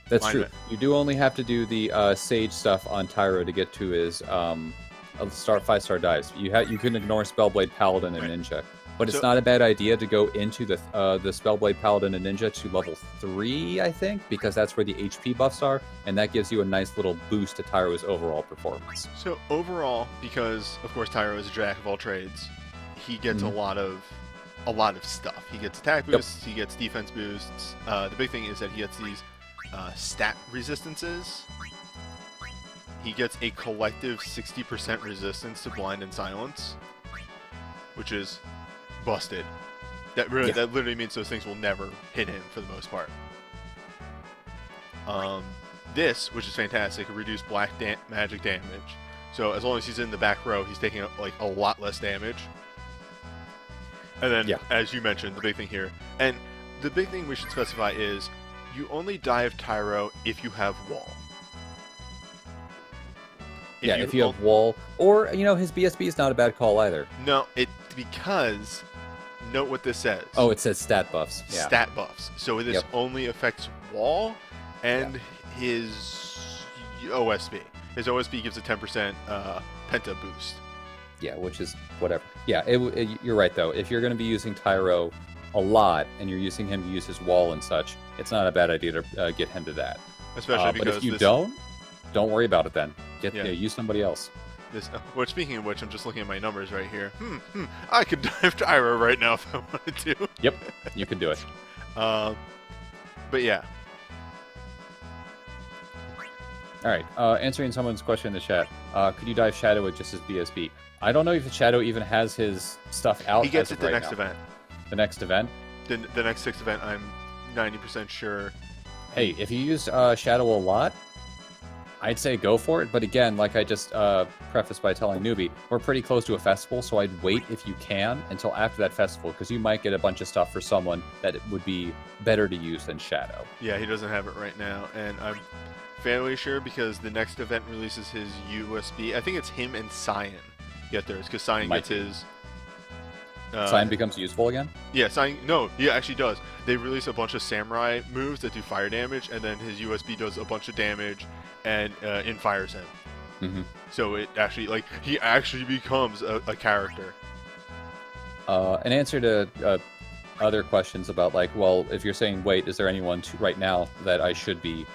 That's true. You do only have to do the Sage stuff on Tyro to get to his 5-star dives. You can ignore Spellblade Paladin and Ninja. But it's not a bad idea to go into the Spellblade Paladin and Ninja to level 3, I think, because that's where the HP buffs are, and that gives you a nice little boost to Tyro's overall performance. So overall, because of course Tyro is a jack of all trades, he gets a lot of stuff. He gets attack boosts, he gets defense boosts. The big thing is that he gets these stat resistances. He gets a collective 60% resistance to blind and silence, which is busted. That literally means those things will never hit him for the most part. This, which is fantastic, reduce black magic damage. So as long as he's in the back row, he's taking like a lot less damage. And then, as you mentioned, the big thing here, and the big thing we should specify is you only dive Tyro if you have wall. If you have wall, or his BSB is not a bad call either. No, because note what this says. Oh, it says stat buffs. Yeah. Stat buffs. So this only affects wall and his OSB. His OSB gives a 10% penta boost. Yeah, which is whatever. Yeah, you're right though. If you're going to be using Tyro a lot and you're using him to use his wall and such, it's not a bad idea to get him to that. Especially because but if you don't worry about it then. Use somebody else. Well, speaking of which, I'm just looking at my numbers right here. I could dive Tyro right now if I wanted to. Yep, you can do it. But yeah. All right, answering someone's question in the chat. Could you dive Shadow with just his BSB? I don't know if the Shadow even has his stuff out. He gets it the next event. The next event? The next 6th event, I'm 90% sure. Hey, if you use Shadow a lot, I'd say go for it, but again, like I just prefaced by telling Newbie, we're pretty close to a festival, so I'd wait if you can until after that festival, because you might get a bunch of stuff for someone that it would be better to use than Shadow. Yeah, he doesn't have it right now, and I'm fairly sure because the next event releases his USB. I think it's him and Scion get theirs, because Scion gets his... Scion becomes useful again? Yeah, Scion... No, he actually does. They release a bunch of samurai moves that do fire damage, and then his USB does a bunch of damage and infires him. Mm-hmm. So it actually, he actually becomes a character. An answer to other questions about, well, if you're saying wait, is there anyone right now that I should be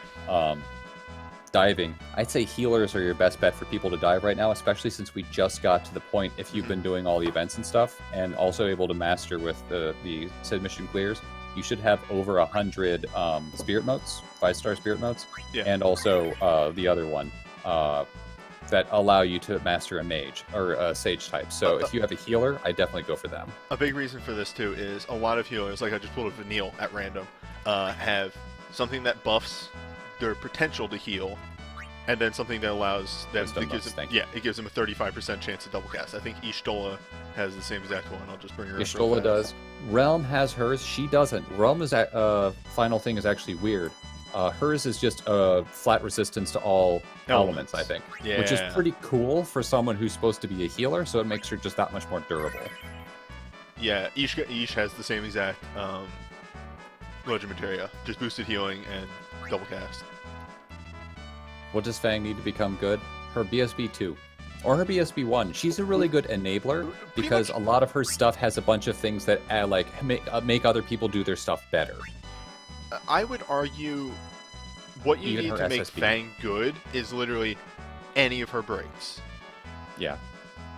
diving? I'd say healers are your best bet for people to dive right now, especially since we just got to the point, if you've been doing all the events and stuff, and also able to master with the submission clears, you should have over 100 spirit motes, 5-star spirit motes, and also the other one that allow you to master a mage or a sage type. So if you have a healer, I definitely go for them. A big reason for this too is a lot of healers, like I just pulled a Vanille at random, have something that buffs their potential to heal, and then something that allows them it gives them a 35% chance to double cast. I think Ishtola has the same exact one. I'll just bring her up. Ishtola does. Realm has hers. She doesn't. Realm is final thing is actually weird. Hers is just flat resistance to all elements, I think, which is pretty cool for someone who's supposed to be a healer. So it makes her just that much more durable. Yeah, Ish has the same exact Legend Materia, just boosted healing and double cast. What does Fang need to become good? Her BSB 2. Or her BSB 1. She's a really good enabler because a lot of her stuff has a bunch of things that make other people do their stuff better. I would argue what you need to make Fang good is literally any of her breaks. Yeah.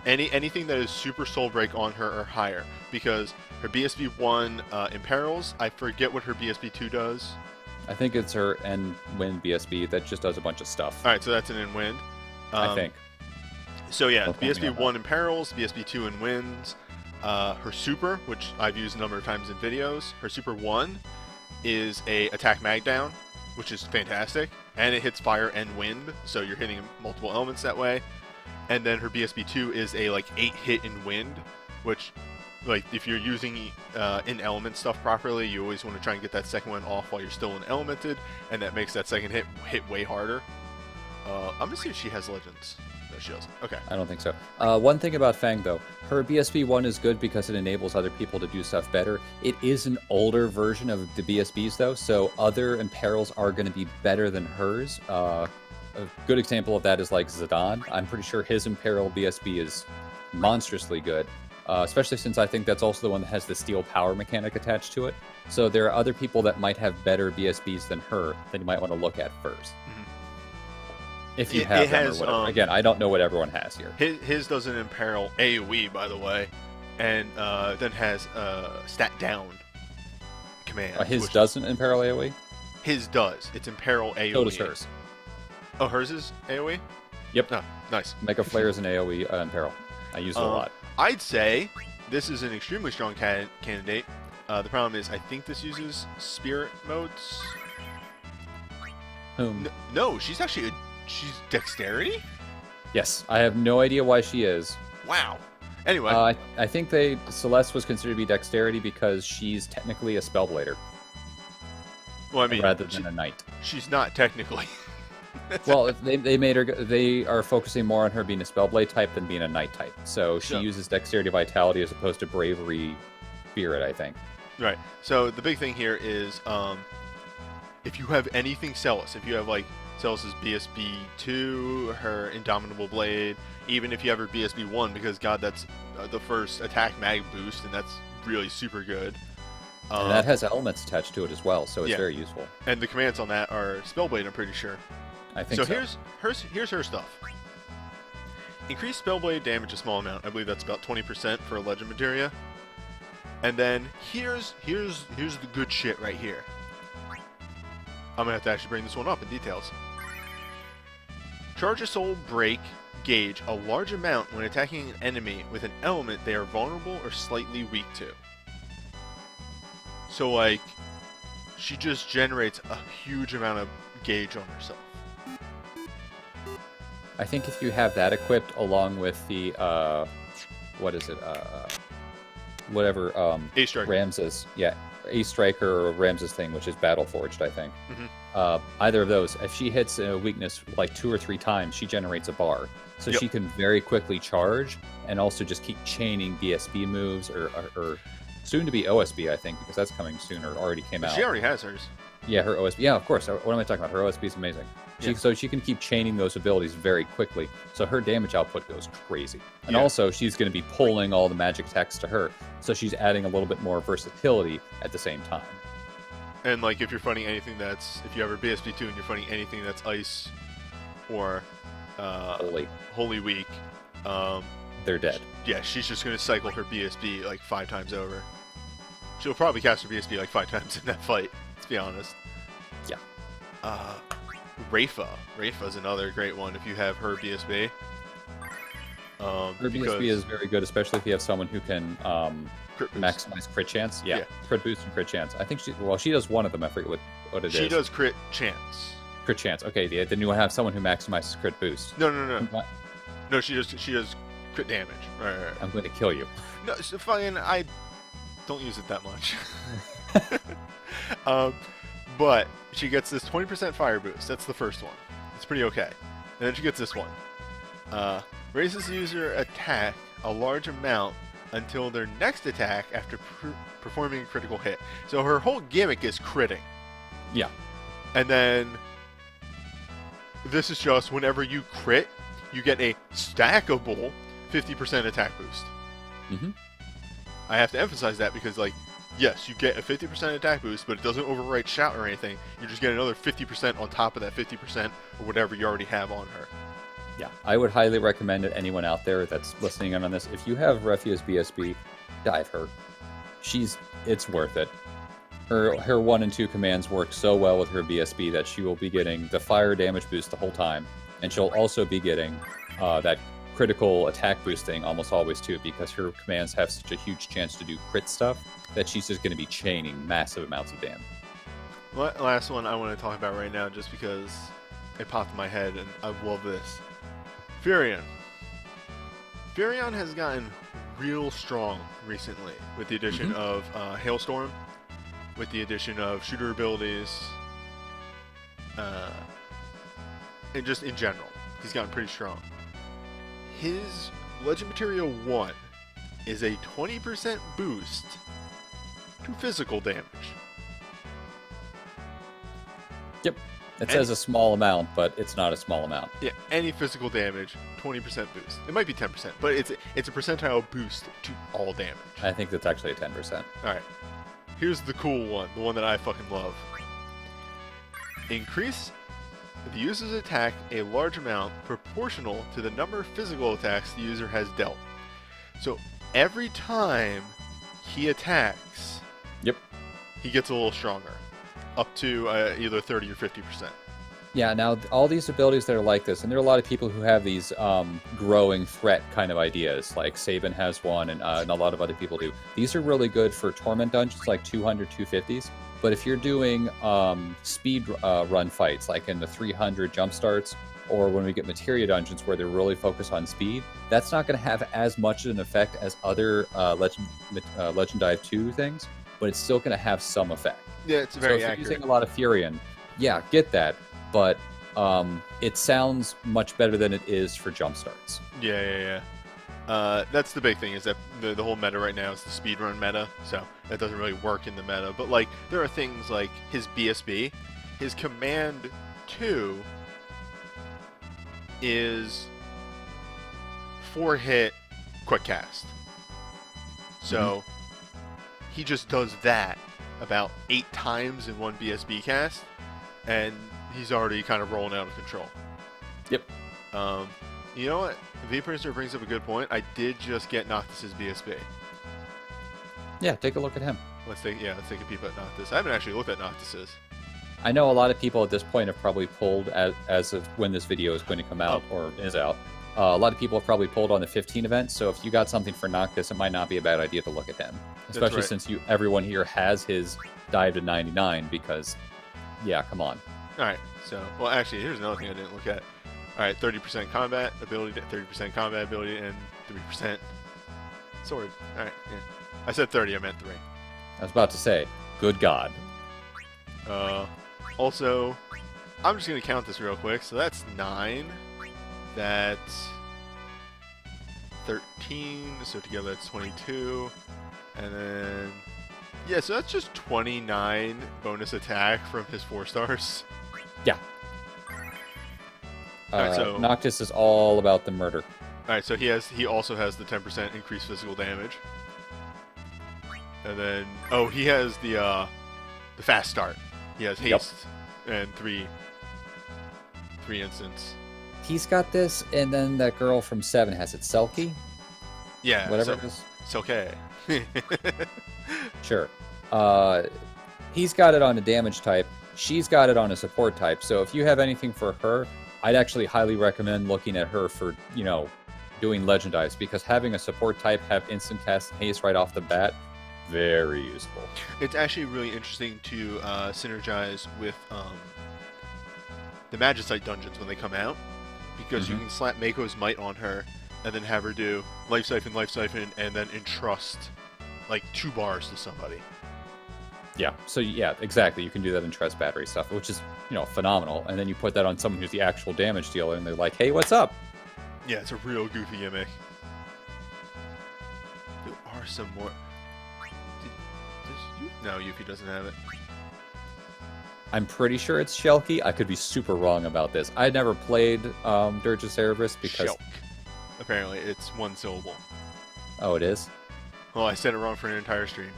Anything that is super soul break on her or higher, because her BSB 1 imperils, I forget what her BSB 2 does. I think it's her N-Wind BSB that just does a bunch of stuff. Alright, so that's an N-Wind. I think. So yeah, BSB 1 imperils, BSB 2 in winds. Her super, which I've used a number of times in videos, her super 1 is a attack mag down, which is fantastic, and it hits fire and wind, so you're hitting multiple elements that way. And then her BSB 2 is a like 8 hit in wind, which like if you're using in element stuff properly, you always want to try and get that second one off while you're still in elemented, and that makes that second hit way harder. I'm gonna see if she has legends. No, she doesn't. Okay. I don't think so. One thing about Fang, though, her BSB 1 is good because it enables other people to do stuff better. It is an older version of the BSBs, though, so other Imperils are going to be better than hers. A good example of that is like Zidane. I'm pretty sure his Imperil BSB is monstrously good, especially since I think that's also the one that has the steel power mechanic attached to it. So there are other people that might have better BSBs than her that you might want to look at first. If you have them or whatever. Again, I don't know what everyone has here. His doesn't imperil AoE, by the way, and then has stat down command. His doesn't imperil AoE? His does. It's imperil AoE. So does hers. Oh, hers is AoE? Yep. Oh, nice. Mega Flare is an AoE imperil. I use it a lot. I'd say this is an extremely strong candidate. The problem is I think this uses spirit modes. Whom? No, she's actually she's dexterity? Yes, I have no idea why she is. Wow. Anyway. I think Celeste was considered to be dexterity because she's technically a spellblader. Well, I mean, rather than a knight. She's not technically. Well, they made her. They are focusing more on her being a spellblade type than being a knight type. So she uses dexterity, vitality as opposed to bravery, spirit. I think. Right. So the big thing here is, if you have anything Celis, if you have like Celis's BSB 2, her Indomitable Blade, even if you have her BSB 1, because God, that's the first attack mag boost, and that's really super good. And that has elements attached to it as well, so it's very useful. And the commands on that are Spellblade, I'm pretty sure. I think so. Here's her stuff. Increase Spellblade damage a small amount. I believe that's about 20% for a Legend Materia. And then here's the good shit right here. I'm gonna have to actually bring this one up in details. Charge a soul break gauge a large amount when attacking an enemy with an element they are vulnerable or slightly weak to. So like, she just generates a huge amount of gauge on herself. I think if you have that equipped along with the what is it? Whatever Ace Striker. Ramses, Ace Striker or Ramses thing, which is Battle Forged, I think. Mm-hmm. Either of those, if she hits a weakness like 2 or 3 times, she generates a bar. So she can very quickly charge and also just keep chaining BSB moves or soon to be OSB, I think, because that's coming soon or already came out. She already has hers. Yeah, her OSB. Yeah, of course. What am I talking about? Her OSB is amazing. So she can keep chaining those abilities very quickly. So her damage output goes crazy. And also, she's going to be pulling all the magic attacks to her. So she's adding a little bit more versatility at the same time. And like, if you're fighting anything that's, if you have her BSB 2 and you're fighting anything that's ice or Holy Weak, they're dead. She's just going to cycle her BSB like 5 times over. She'll probably cast her BSB like 5 times in that fight, let's be honest. Yeah. Rayfa. Rayfa's another great one if you have her BSB. Her BSB is very good, especially if you have someone who can maximize crit chance. Yeah, crit boost and crit chance. I think she does one of them. I forget what it is. She does crit chance. Crit chance. Okay, then you have someone who maximizes crit boost. No. No, she does crit damage. Right. I'm going to kill you. No, it's fine. I don't use it that much. But she gets this 20% fire boost. That's the first one. It's pretty okay. And then she gets this one. Raises the user attack a large amount until their next attack after performing a critical hit. So her whole gimmick is critting. Yeah. And then this is just whenever you crit, you get a stackable 50% attack boost. Mm-hmm. I have to emphasize that because, like, yes, you get a 50% attack boost, but it doesn't overwrite shout or anything. You just get another 50% on top of that 50% or whatever you already have on her. Yeah, I would highly recommend it. Anyone out there that's listening in on this, if you have Refuse BSB, dive her. It's worth it. Her 1 and 2 commands work so well with her BSB that she will be getting the fire damage boost the whole time, and she'll also be getting that critical attack boosting almost always too, because her commands have such a huge chance to do crit stuff that she's just going to be chaining massive amounts of damage. Last one I want to talk about right now, just because it popped in my head and I love this. Furion. Furion has gotten real strong recently with the addition of Hailstorm, with the addition of shooter abilities, and just in general, he's gotten pretty strong. His Legend Material 1 is a 20% boost to physical damage. Yep. It says a small amount, but it's not a small amount. Yeah, any physical damage, 20% boost. It might be 10%, but it's a percentile boost to all damage. I think that's actually a 10%. Alright. Here's the cool one, the one that I fucking love. Increase the user's attack a large amount proportional to the number of physical attacks the user has dealt. So every time he attacks, yep, he gets a little stronger, up to either 30 or 50%. Yeah, now all these abilities that are like this, and there are a lot of people who have these growing threat kind of ideas, like Sabin has one, and a lot of other people do. These are really good for Torment dungeons, like 200, 250s. But if you're doing speed run fights, like in the 300 jump starts, or when we get materia dungeons where they're really focused on speed, that's not going to have as much of an effect as other Legend Dive 2 things, but it's still going to have some effect. Yeah, it's very so if accurate. you're using a lot of Furion, yeah, get that, but it sounds much better than it is for jump starts. Yeah. That's the big thing, is that the whole meta right now is the speedrun meta, so that doesn't really work in the meta. But like, there are things like his BSB, his Command 2 is 4-hit quick cast. So he just does that about 8 times in one BSB cast, and he's already kind of rolling out of control. Yep. You know what? V-Princer brings up a good point. I did just get Noctis's BSB. Yeah, take a look at him. Let's take a peep at Noctis. I haven't actually looked at Noctis's. I know a lot of people at this point have probably pulled, as of when this video is going to come out, or is out, a lot of people have probably pulled on the 15 event, so if you got something for Noctis, it might not be a bad idea to look at him. Especially since everyone here has his dive to 99, because, yeah, come on. Alright, so, well actually, here's another thing I didn't look at. Alright, 30% combat ability, 30% combat ability, and 3% sword. Alright, yeah. I said 30, I meant 3. I was about to say, good God. Also, I'm just going to count this real quick. So that's 9. That's 13. So together that's 22. And then, yeah, so that's just 29 bonus attack from his 4 stars. Yeah. Alright, so Noctis is all about the murder. Alright, so he also has the 10% increased physical damage. And then, oh, he has the fast start. He has haste and 3 instants. He's got this, and then that girl from 7 has it. Selkie? Yeah. Whatever it is. It's okay. Sure. He's got it on a damage type. She's got it on a support type. So if you have anything for her, I'd actually highly recommend looking at her for, doing Legend Dives, because having a support type have instant cast and haste right off the bat, very useful. It's actually really interesting to synergize with the Magicite dungeons when they come out, because you can slap Mako's Might on her and then have her do Life Siphon, and then entrust like 2 bars to somebody. Yeah, so yeah, exactly. You can do that in Trust Battery stuff, which is, phenomenal. And then you put that on someone who's the actual damage dealer, and they're like, hey, what's up? Yeah, it's a real goofy gimmick. There are some more... No, Yuffie doesn't have it. I'm pretty sure it's Shelky. I could be super wrong about this. I never played Dirge Cerberus because... Shelk. Apparently, it's 1 syllable. Oh, it is? Well, I said it wrong for an entire stream.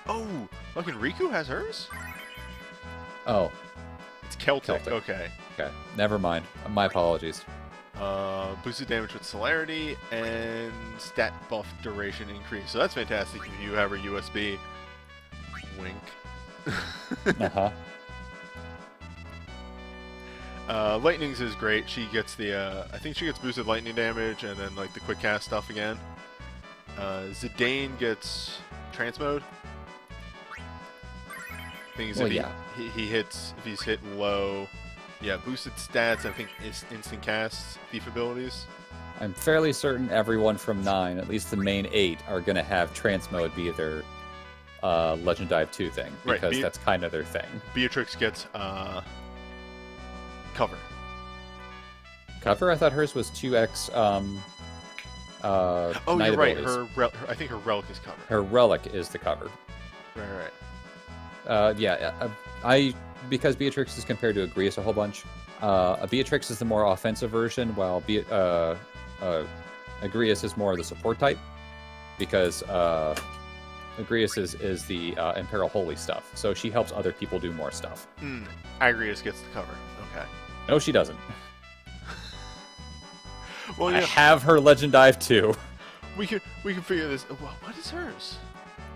Oh, fucking Riku has hers? Oh. It's Celtic. Okay. Okay, never mind. My apologies. Boosted damage with celerity and stat buff duration increase. So that's fantastic if you have a USB. Wink. Lightning's is great. She gets the, I think she gets boosted lightning damage and then like the quick cast stuff again. Zidane gets trance mode. Thing is, if he hits, if he's hit low, yeah, boosted stats. I think instant casts, thief abilities. I'm fairly certain everyone from 9, at least the main 8, are going to have trance mode be their Legend Dive 2 thing, because that's kind of their thing. Beatrix gets cover. Cover? I thought hers was 2x. Oh, you're right. I think her relic is cover. Her relic is the cover. Right. Because Beatrix is compared to Agrias a whole bunch. A Beatrix is the more offensive version, while Agrias is more of the support type, because Agrias is the Imperial Holy stuff, so she helps other people do more stuff. Agrias gets the cover. Okay. No, she doesn't. Well, I have her Legend Dive too. We can figure this. What is hers?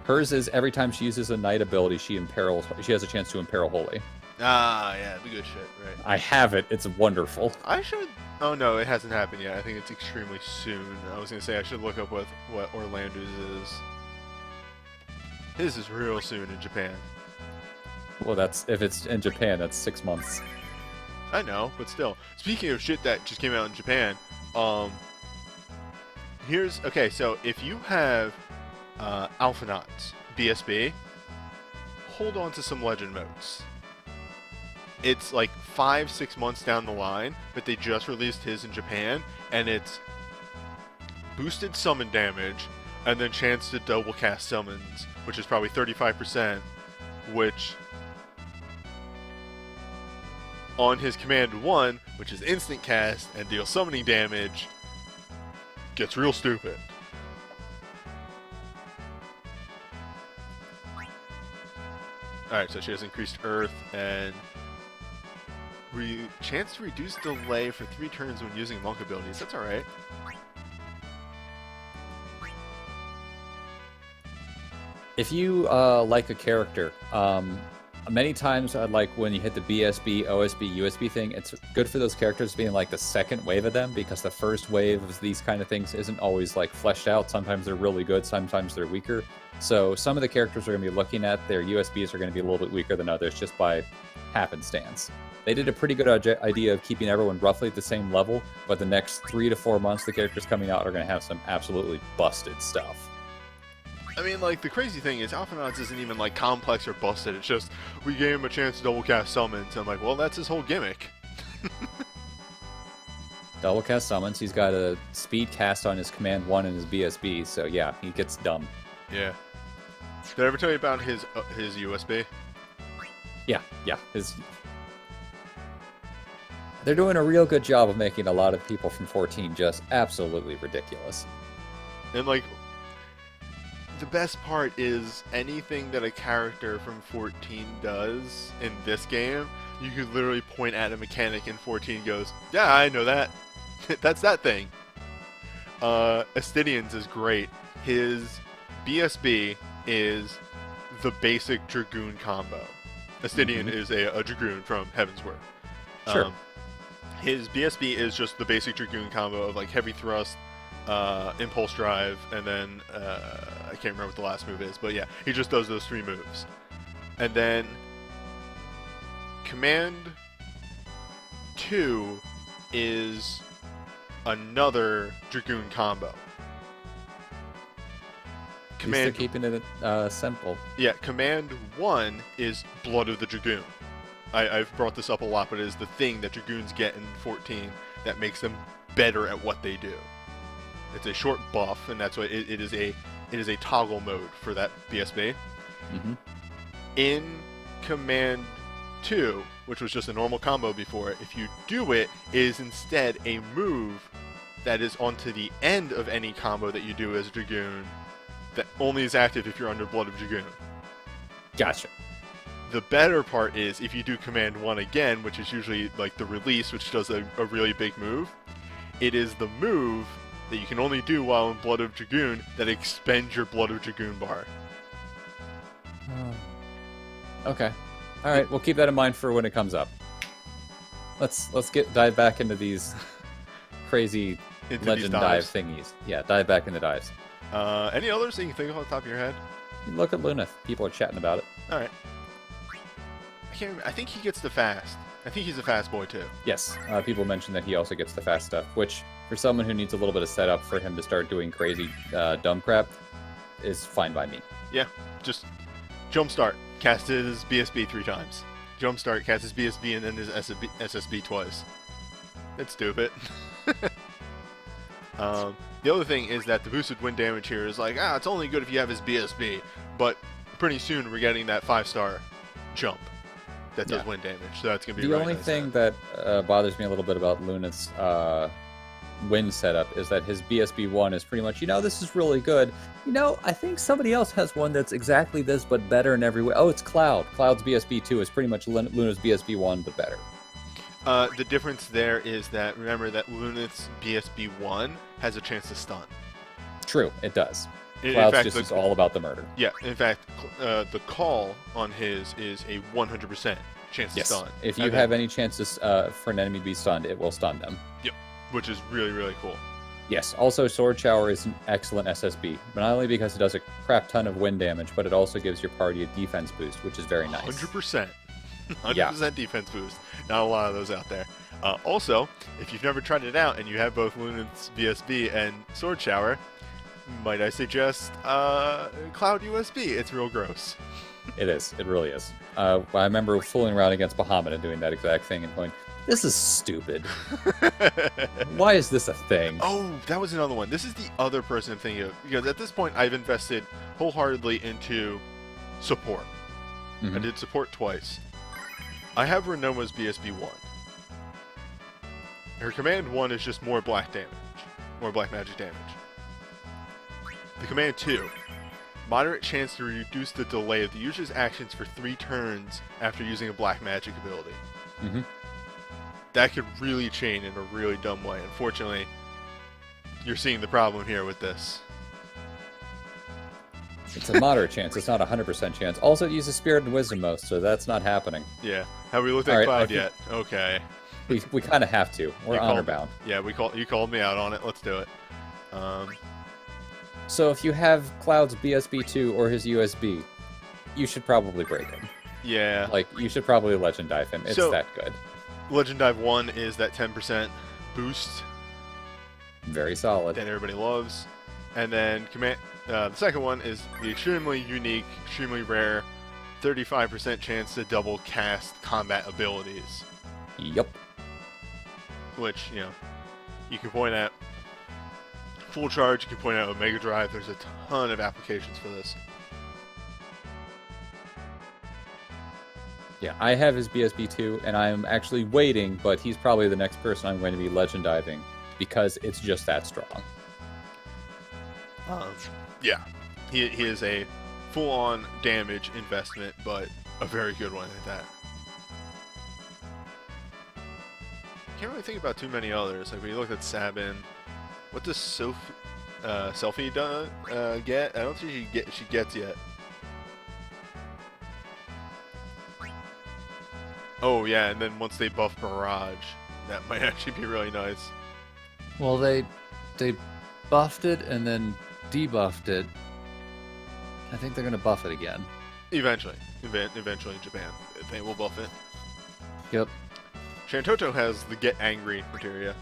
Hers is every time she uses a Knight ability, she has a chance to Imperial Holy. Ah, yeah, the good shit, right? I have it. It's wonderful. I should. Oh no, it hasn't happened yet. I think it's extremely soon. I was gonna say I should look up what Orlando's is. His is real soon in Japan. Well, if it's in Japan, that's 6 months. I know, but still. Speaking of shit that just came out in Japan, okay. So if you have Alphanauts BSB, hold on to some Legend modes. It's like 5-6 months down the line, but they just released his in Japan, and it's boosted summon damage, and then chance to double cast summons, which is probably 35%, which on his command 1, which is instant cast and deal summoning damage, gets real stupid. Alright, so she has increased Earth and chance to reduce delay for 3 turns when using monk abilities. That's alright. If you like a character, many times like when you hit the BSB, OSB, USB thing, it's good for those characters being like the second wave of them, because the first wave of these kind of things isn't always like fleshed out. Sometimes they're really good, sometimes they're weaker. So some of the characters we're going to be looking at, their USBs are going to be a little bit weaker than others just by happenstance. They did a pretty good idea of keeping everyone roughly at the same level, but the next 3 to 4 months the characters coming out are going to have some absolutely busted stuff. I mean, like, the crazy thing is, Alphanauts isn't even, like, complex or busted. It's just, we gave him a chance to double cast summons. I'm like, well, that's his whole gimmick. Double cast summons, he's got a speed cast on his command 1 and his BSB, so yeah, he gets dumb. Yeah. Did I ever tell you about his USB? Yeah. They're doing a real good job of making a lot of people from 14 just absolutely ridiculous. And, like, the best part is anything that a character from 14 does in this game, you could literally point at a mechanic in 14 and goes, yeah, I know that. That's that thing. Astidian's is great. His BSB is the basic Dragoon combo. Astidian is a Dragoon from Heavensward. Sure. His BSB is just the basic Dragoon combo of like heavy thrust, impulse drive, and then I can't remember what the last move is, but yeah, he just does those 3 moves. And then Command 2 is another Dragoon combo. They're keeping it simple. Yeah, Command 1 is Blood of the Dragoon. I've brought this up a lot, but it is the thing that Dragoons get in 14 that makes them better at what they do. It's a short buff, and that's why it is a toggle mode for that BSB. In Command 2, which was just a normal combo before, if you do it, it is instead a move that is onto the end of any combo that you do as a Dragoon that only is active if you're under Blood of Dragoon. Gotcha. The better part is if you do Command 1 again, which is usually like the release, which does a really big move, it is the move that you can only do while in Blood of Dragoon that expends your Blood of Dragoon bar. Okay. Alright, we'll keep that in mind for when it comes up. let's dive back into these crazy Into legend these dive dives. thingies. Yeah, dive back into dives. Any others that you can think of on the top of your head? Look at Lunith. People are chatting about it. All right. I can't remember. I think he gets the fast. I think he's a fast boy too. Yes, people mentioned that he also gets the fast stuff, which for someone who needs a little bit of setup for him to start doing crazy dumb crap is fine by me. Yeah, just jumpstart, cast his BSB 3 times. Jumpstart, cast his BSB, and then his SSB twice. That's stupid. The other thing is that the boosted wind damage here is like, it's only good if you have his BSB, but pretty soon we're getting that 5-star jump that does wind damage, so that's going to be the really only nice thing that bothers me a little bit about Lunith's wind setup is that his BSB 1 is pretty much, this is really good. I think somebody else has one that's exactly this, but better in every way. Oh, it's Cloud. Cloud's BSB 2 is pretty much Luna's BSB 1, but better. The difference there is that, remember that Lunith's BSB 1 has a chance to stun. True, it does. In Cloud's fact, just is all about the murder. Yeah, in fact, the call on his is a 100% chance to stun. If you have any chances for an enemy to be stunned, it will stun them. Yep, which is really, really cool. Yes, also Sword Shower is an excellent SSB, but not only because it does a crap ton of wind damage, but it also gives your party a defense boost, which is very nice. 100%. 100% defense boost. Not a lot of those out there. Also, if you've never tried it out and you have both Lunith's BSB and Sword Shower, might I suggest Cloud USB? It's real gross. It is. It really is. I remember fooling around against Bahamut and doing that exact thing and going, this is stupid. Why is this a thing? Oh, that was another one. This is the other person I'm thinking of. Because at this point, I've invested wholeheartedly into support. I did support twice. I have Renoma's BSB 1. Her command 1 is just more black damage. More black magic damage. The command 2. Moderate chance to reduce the delay of the user's actions for 3 turns after using a black magic ability. That could really chain in a really dumb way. Unfortunately, you're seeing the problem here with this. It's a moderate chance. It's not a 100% chance. Also, it uses Spirit and Wisdom most, so that's not happening. Yeah. Have we looked at Cloud yet? Okay. We kind of have to. We're honor bound. Yeah, you called me out on it. Let's do it. So if you have Cloud's BSB 2 or his USB, you should probably break him. Yeah. Like, you should probably Legend Dive him. It's that good. Legend Dive 1 is that 10% boost. Very solid. That everybody loves. And then the second one is the extremely unique, extremely rare, 35% chance to double cast combat abilities. Yep. Which, you can point at full charge, you can point out Omega Drive. There's a ton of applications for this. Yeah, I have his BSB 2, and I'm actually waiting, but he's probably the next person I'm going to be Legend Diving, because it's just that strong. Yeah, he is a full-on damage investment, but a very good one at that. Can't really think about too many others. Like when you look at Sabin, what does Selfie get? I don't think she gets yet. Oh yeah, and then once they buff Barrage, that might actually be really nice. Well, they buffed it and then debuffed it. I think they're gonna buff it again. Eventually in Japan, they will buff it. Yep. Shantoto has the Get Angry materia.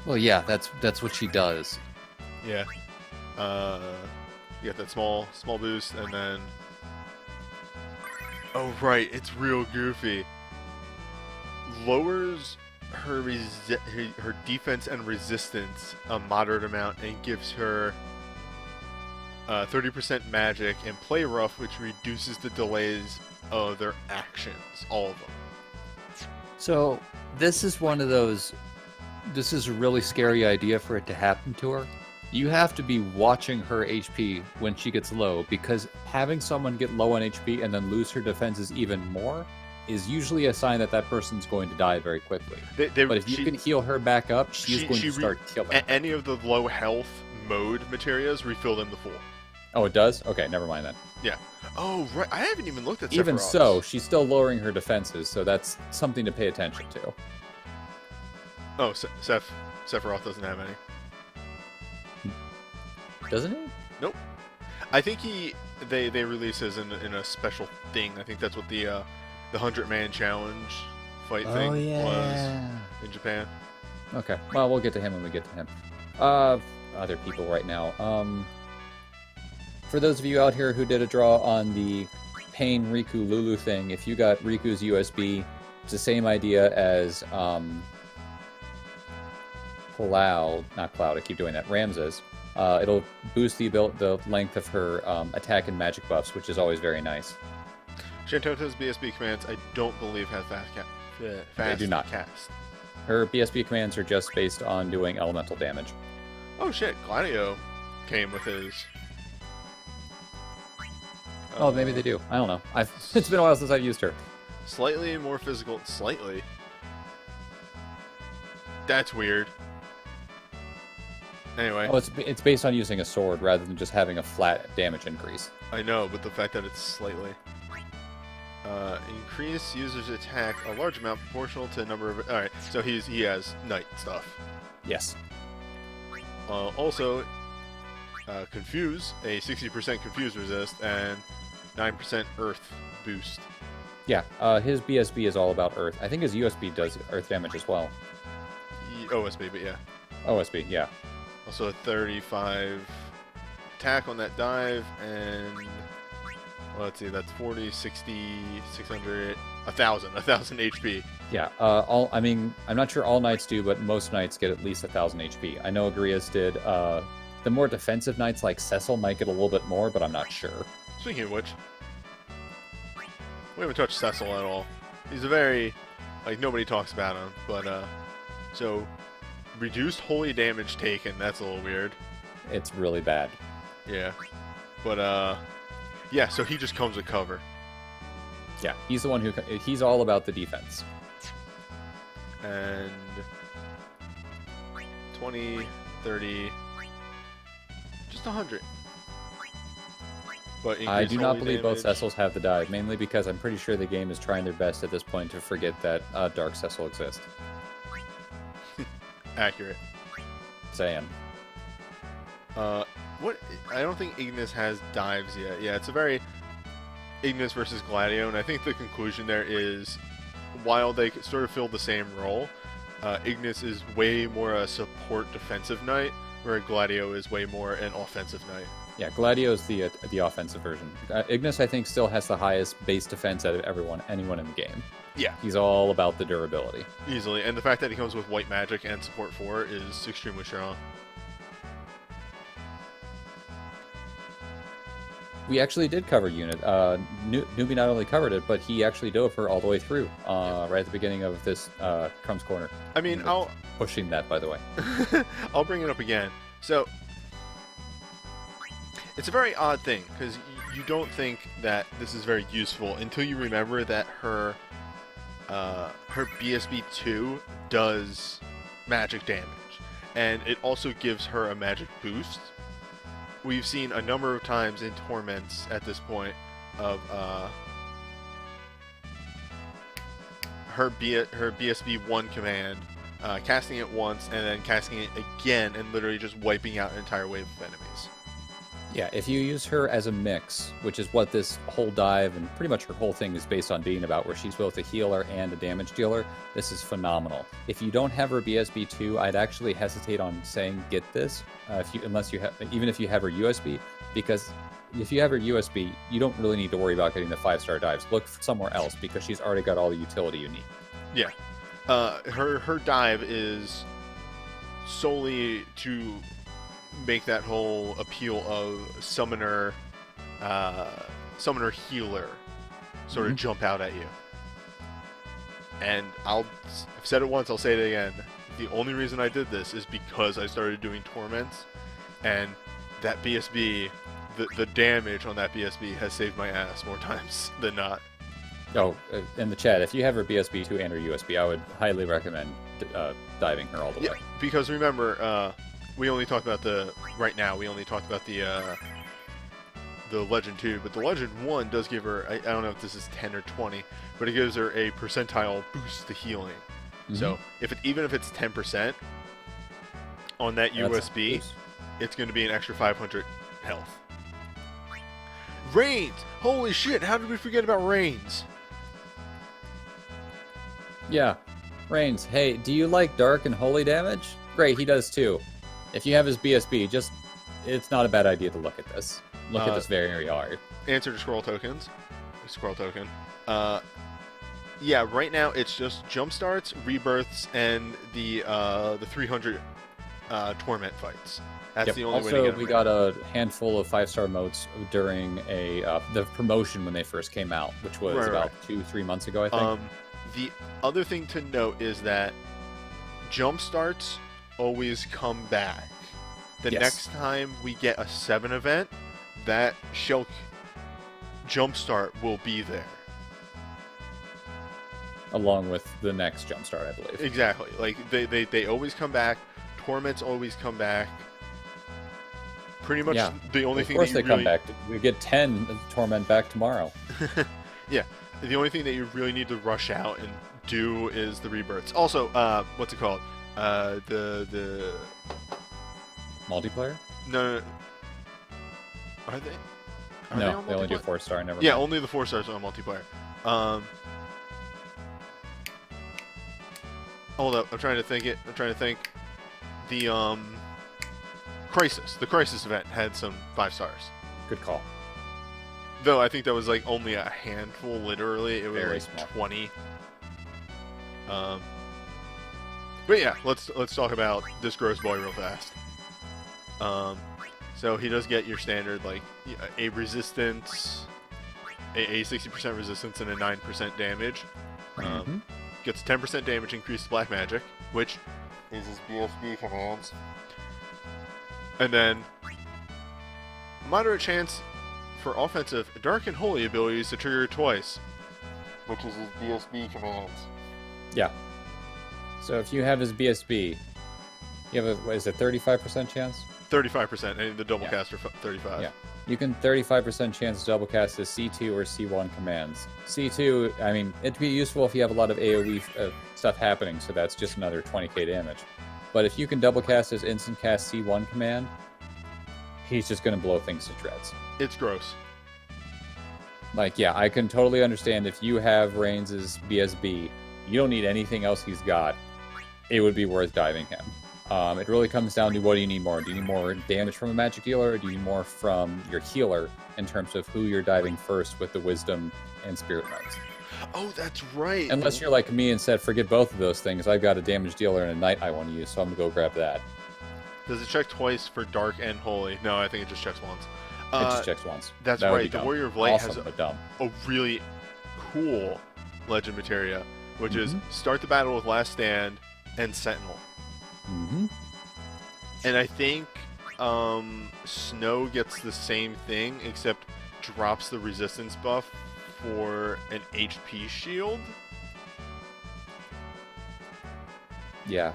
Well, yeah, that's what she does. Yeah. You got that small boost, and then... Oh, right, it's real goofy. Lowers her defense and resistance a moderate amount and gives her 30% magic and play rough, which reduces the delays of their actions, all of them. So this is one of those. This is a really scary idea for it to happen to her. You have to be watching her HP when she gets low, because having someone get low on HP and then lose her defenses even more is usually a sign that that person's going to die very quickly. But if you can heal her back up, she's going to start killing. Any of the low health mode materials, refill them to full. Oh, it does? Okay, never mind then. Yeah. Oh, right. I haven't even looked at Even Sephiroth's. so, she's still lowering her defenses, so that's something to pay attention to. Oh, Sephiroth doesn't have any. Doesn't he? Nope. I think they release his in a special thing. I think that's what the 100-man challenge fight thing was in Japan. Okay. Well, we'll get to him when we get to him. Other people right now. For those of you out here who did a draw on the Pain Riku Lulu thing, if you got Riku's USB, it's the same idea as Cloud, not Cloud, I keep doing that, Ramses. It'll boost the length of her attack and magic buffs, which is always very nice. Shantota's BSB commands, I don't believe have fast They do not. cast. Her BSB commands are just based on doing elemental damage. Oh shit, Gladio came with his. Oh, maybe they do. I don't know. It's been a while since I've used her. Slightly more physical. Slightly. That's weird. Anyway. Oh, it's based on using a sword rather than just having a flat damage increase. I know, but the fact that it's slightly. Increase user's attack a large amount proportional to the number of. Alright, so he has knight stuff. Yes. Also, confuse, a 60% confuse resist, and 9% earth boost. Yeah, his BSB is all about earth. I think his USB does earth damage as well. OSB, but yeah. OSB, yeah. Also a 35 attack on that dive, and well, let's see, that's 40, 60, 600, 1,000 HP. Yeah, I'm not sure all knights do, but most knights get at least 1,000 HP. I know Agrias did. The more defensive knights like Cecil might get a little bit more, but I'm not sure. Speaking of which, we haven't touched Cecil at all. He's a very, nobody talks about him, but, so, reduced holy damage taken, that's a little weird. It's really bad. Yeah. But, yeah, so he just comes with cover. Yeah, he's the one he's all about the defense. And 20, 30, just 100. But I do not holy believe both damage. Cecils have the dive, mainly because I'm pretty sure the game is trying their best at this point to forget that Dark Cecil exists. Accurate. Saying. What? I don't think Ignis has dives yet. Yeah, it's a very Ignis versus Gladio, and I think the conclusion there is, while they sort of fill the same role, Ignis is way more a support defensive knight, where Gladio is way more an offensive knight. Yeah, Gladio is the offensive version. Ignis, I think, still has the highest base defense out of anyone in the game. Yeah. He's all about the durability. Easily, and the fact that he comes with white magic and support 4 is extremely strong. We actually did cover Unit. Newbie not only covered it, but he actually dove her all the way through, right at the beginning of this Crumb's Corner. I mean, I'll pushing that, by the way. I'll bring it up again. So, it's a very odd thing, because you don't think that this is very useful until you remember that her BSB 2 does magic damage, and it also gives her a magic boost. We've seen a number of times in Torments at this point of her BSB 1 command, casting it once and then casting it again and literally just wiping out an entire wave of enemies. Yeah, if you use her as a mix, which is what this whole dive and pretty much her whole thing is based on being about, where she's both a healer and a damage dealer, this is phenomenal. If you don't have her BSB 2, I'd actually hesitate on saying get this, even if you have her USB, because if you have her USB, you don't really need to worry about getting the 5-star dives. Look somewhere else, because she's already got all the utility you need. Yeah. Her dive is solely to make that whole appeal of summoner healer sort of jump out at you. And I've said it once, I'll say it again. The only reason I did this is because I started doing Torments, and that BSB, the damage on that BSB has saved my ass more times than not. Oh, in the chat, if you have her BSB 2 and her USB, I would highly recommend diving her all the way. Because remember, we only talked about the the Legend 2, but the Legend 1 does give her, I don't know if this is 10 or 20, but it gives her a percentile boost to healing. So even if it's 10% on that USB, it's going to be an extra 500 health. Reigns! Holy shit, how did we forget about Reigns? Yeah, Reigns. Hey, do you like dark and holy damage? Great, he does too. If you have his BSB, it's not a bad idea to look at this. Look at this very hard. Answer to scroll tokens. Scroll token. Yeah, right now it's just jump starts, rebirths, and the 300 torment fights. That's the only way to get Also, them. we got a handful of 5-star motes during the promotion when they first came out, which was about 2-3 months ago, I think. The other thing to note is that jump starts always come back. The next time we get a 7 event, that Shulk jumpstart will be there. Along with the next jumpstart, I believe. Exactly. Like, they always come back. Torments always come back. Pretty much the only thing that you Of course they come back. We get 10 Torment back tomorrow. Yeah. The only thing that you really need to rush out and do is the rebirths. Also, what's it called? The... Multiplayer? No. Are they? No, they only do 4-star. Never. Yeah, mind. only the 4 stars on multiplayer. Hold up, I'm trying to think. The Crisis event had some 5 stars. Good call. Though I think that was like only a handful. Literally, it was Very like small. 20. But yeah, let's talk about this gross boy real fast. So he does get your standard like a resistance, a 60% resistance and a 9% damage. Gets 10% damage increase to black magic, which is his BSB commands. And then moderate chance for offensive dark and holy abilities to trigger twice, which is his BSB commands. Yeah. So if you have his BSB, you have a 35% chance? 35%, and the double cast are 35. Yeah. You can 35% chance to double cast his C2 or C1 commands. C2, I mean, it'd be useful if you have a lot of AoE stuff happening, so that's just another 20k damage. But if you can double cast his instant cast C1 command, he's just going to blow things to shreds. It's gross. Like, yeah, I can totally understand if you have Reigns' BSB, you don't need anything else he's got, it would be worth diving him. It really comes down to what do you need more? Do you need more damage from a magic dealer, or do you need more from your healer in terms of who you're diving first with the wisdom and spirit modes? Oh, that's right. Unless you're like me and said, forget both of those things. I've got a damage dealer and a knight I want to use, so I'm going to go grab that. Does it check twice for dark and holy? No, I think it just checks once. It just checks once. That's that right. The Warrior of Light awesome, has dumb. a really cool legend materia, which is start the battle with Last Stand and Sentinel. And I think Snow gets the same thing, except drops the resistance buff for an HP shield. Yeah,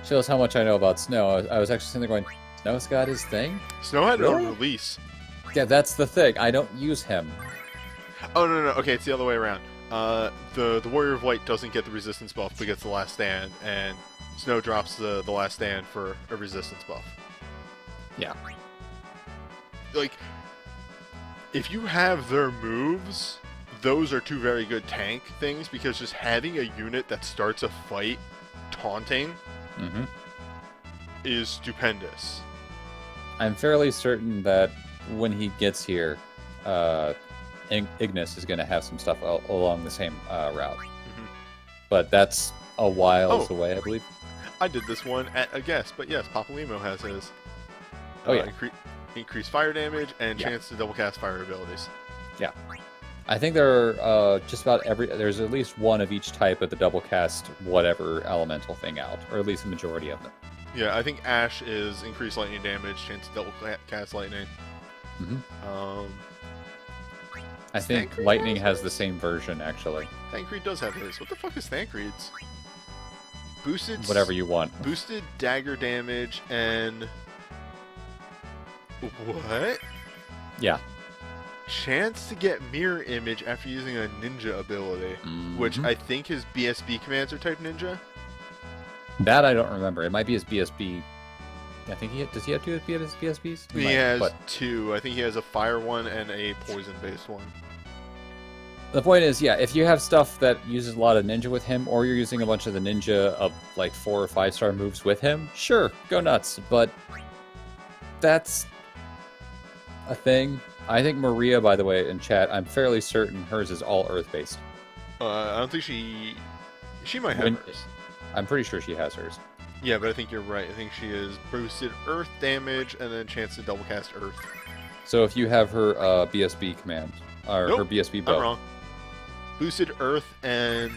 shows how much I know about Snow. I was actually sitting there going, Snow's got his thing? Snow had Really? no release. Yeah, that's the thing. I don't use him. Oh, no. Okay, it's the other way around. The Warrior of Light doesn't get the resistance buff, but gets the Last Stand, and Snow drops the Last Stand for a resistance buff. Yeah. Like, if you have their moves, those are two very good tank things, because just having a unit that starts a fight taunting is stupendous. I'm fairly certain that when he gets here, Ignis is going to have some stuff along the same route. But that's a while away, I believe. I did this one at a guess, but yes, Papalimo has his. Increased fire damage and chance to double cast fire abilities. Yeah. I think there are just about there's at least one of each type of the double cast whatever elemental thing out, or at least the majority of them. Yeah, I think Ash is increased lightning damage, chance to double cast lightning. I think Thancred Lightning has the same version, actually. Thancred does have his. What the fuck is Thancred's? Boosted... Whatever you want. Boosted dagger damage and... What? Yeah. Chance to get mirror image after using a ninja ability, which Mhm. I think his BSB commands are type ninja. That I don't remember. It might be his BSB. I think does he have two BSBs? He might, has but 2. I think he has a fire one and a poison based one. the point is, yeah, if you have stuff that uses a lot of ninja with him, or you're using a bunch of the ninja of like 4 or 5-star moves with him, sure, go nuts. But that's a thing. I think Maria, by the way, in chat, I'm fairly certain hers is all Earth based. I don't think she might have hers. I'm pretty sure she has hers. Yeah, but I think you're right. I think she is boosted Earth damage and then chance to double cast Earth. So if you have her BSB command, or Nope, her BSB bow. I'm wrong. Boosted Earth and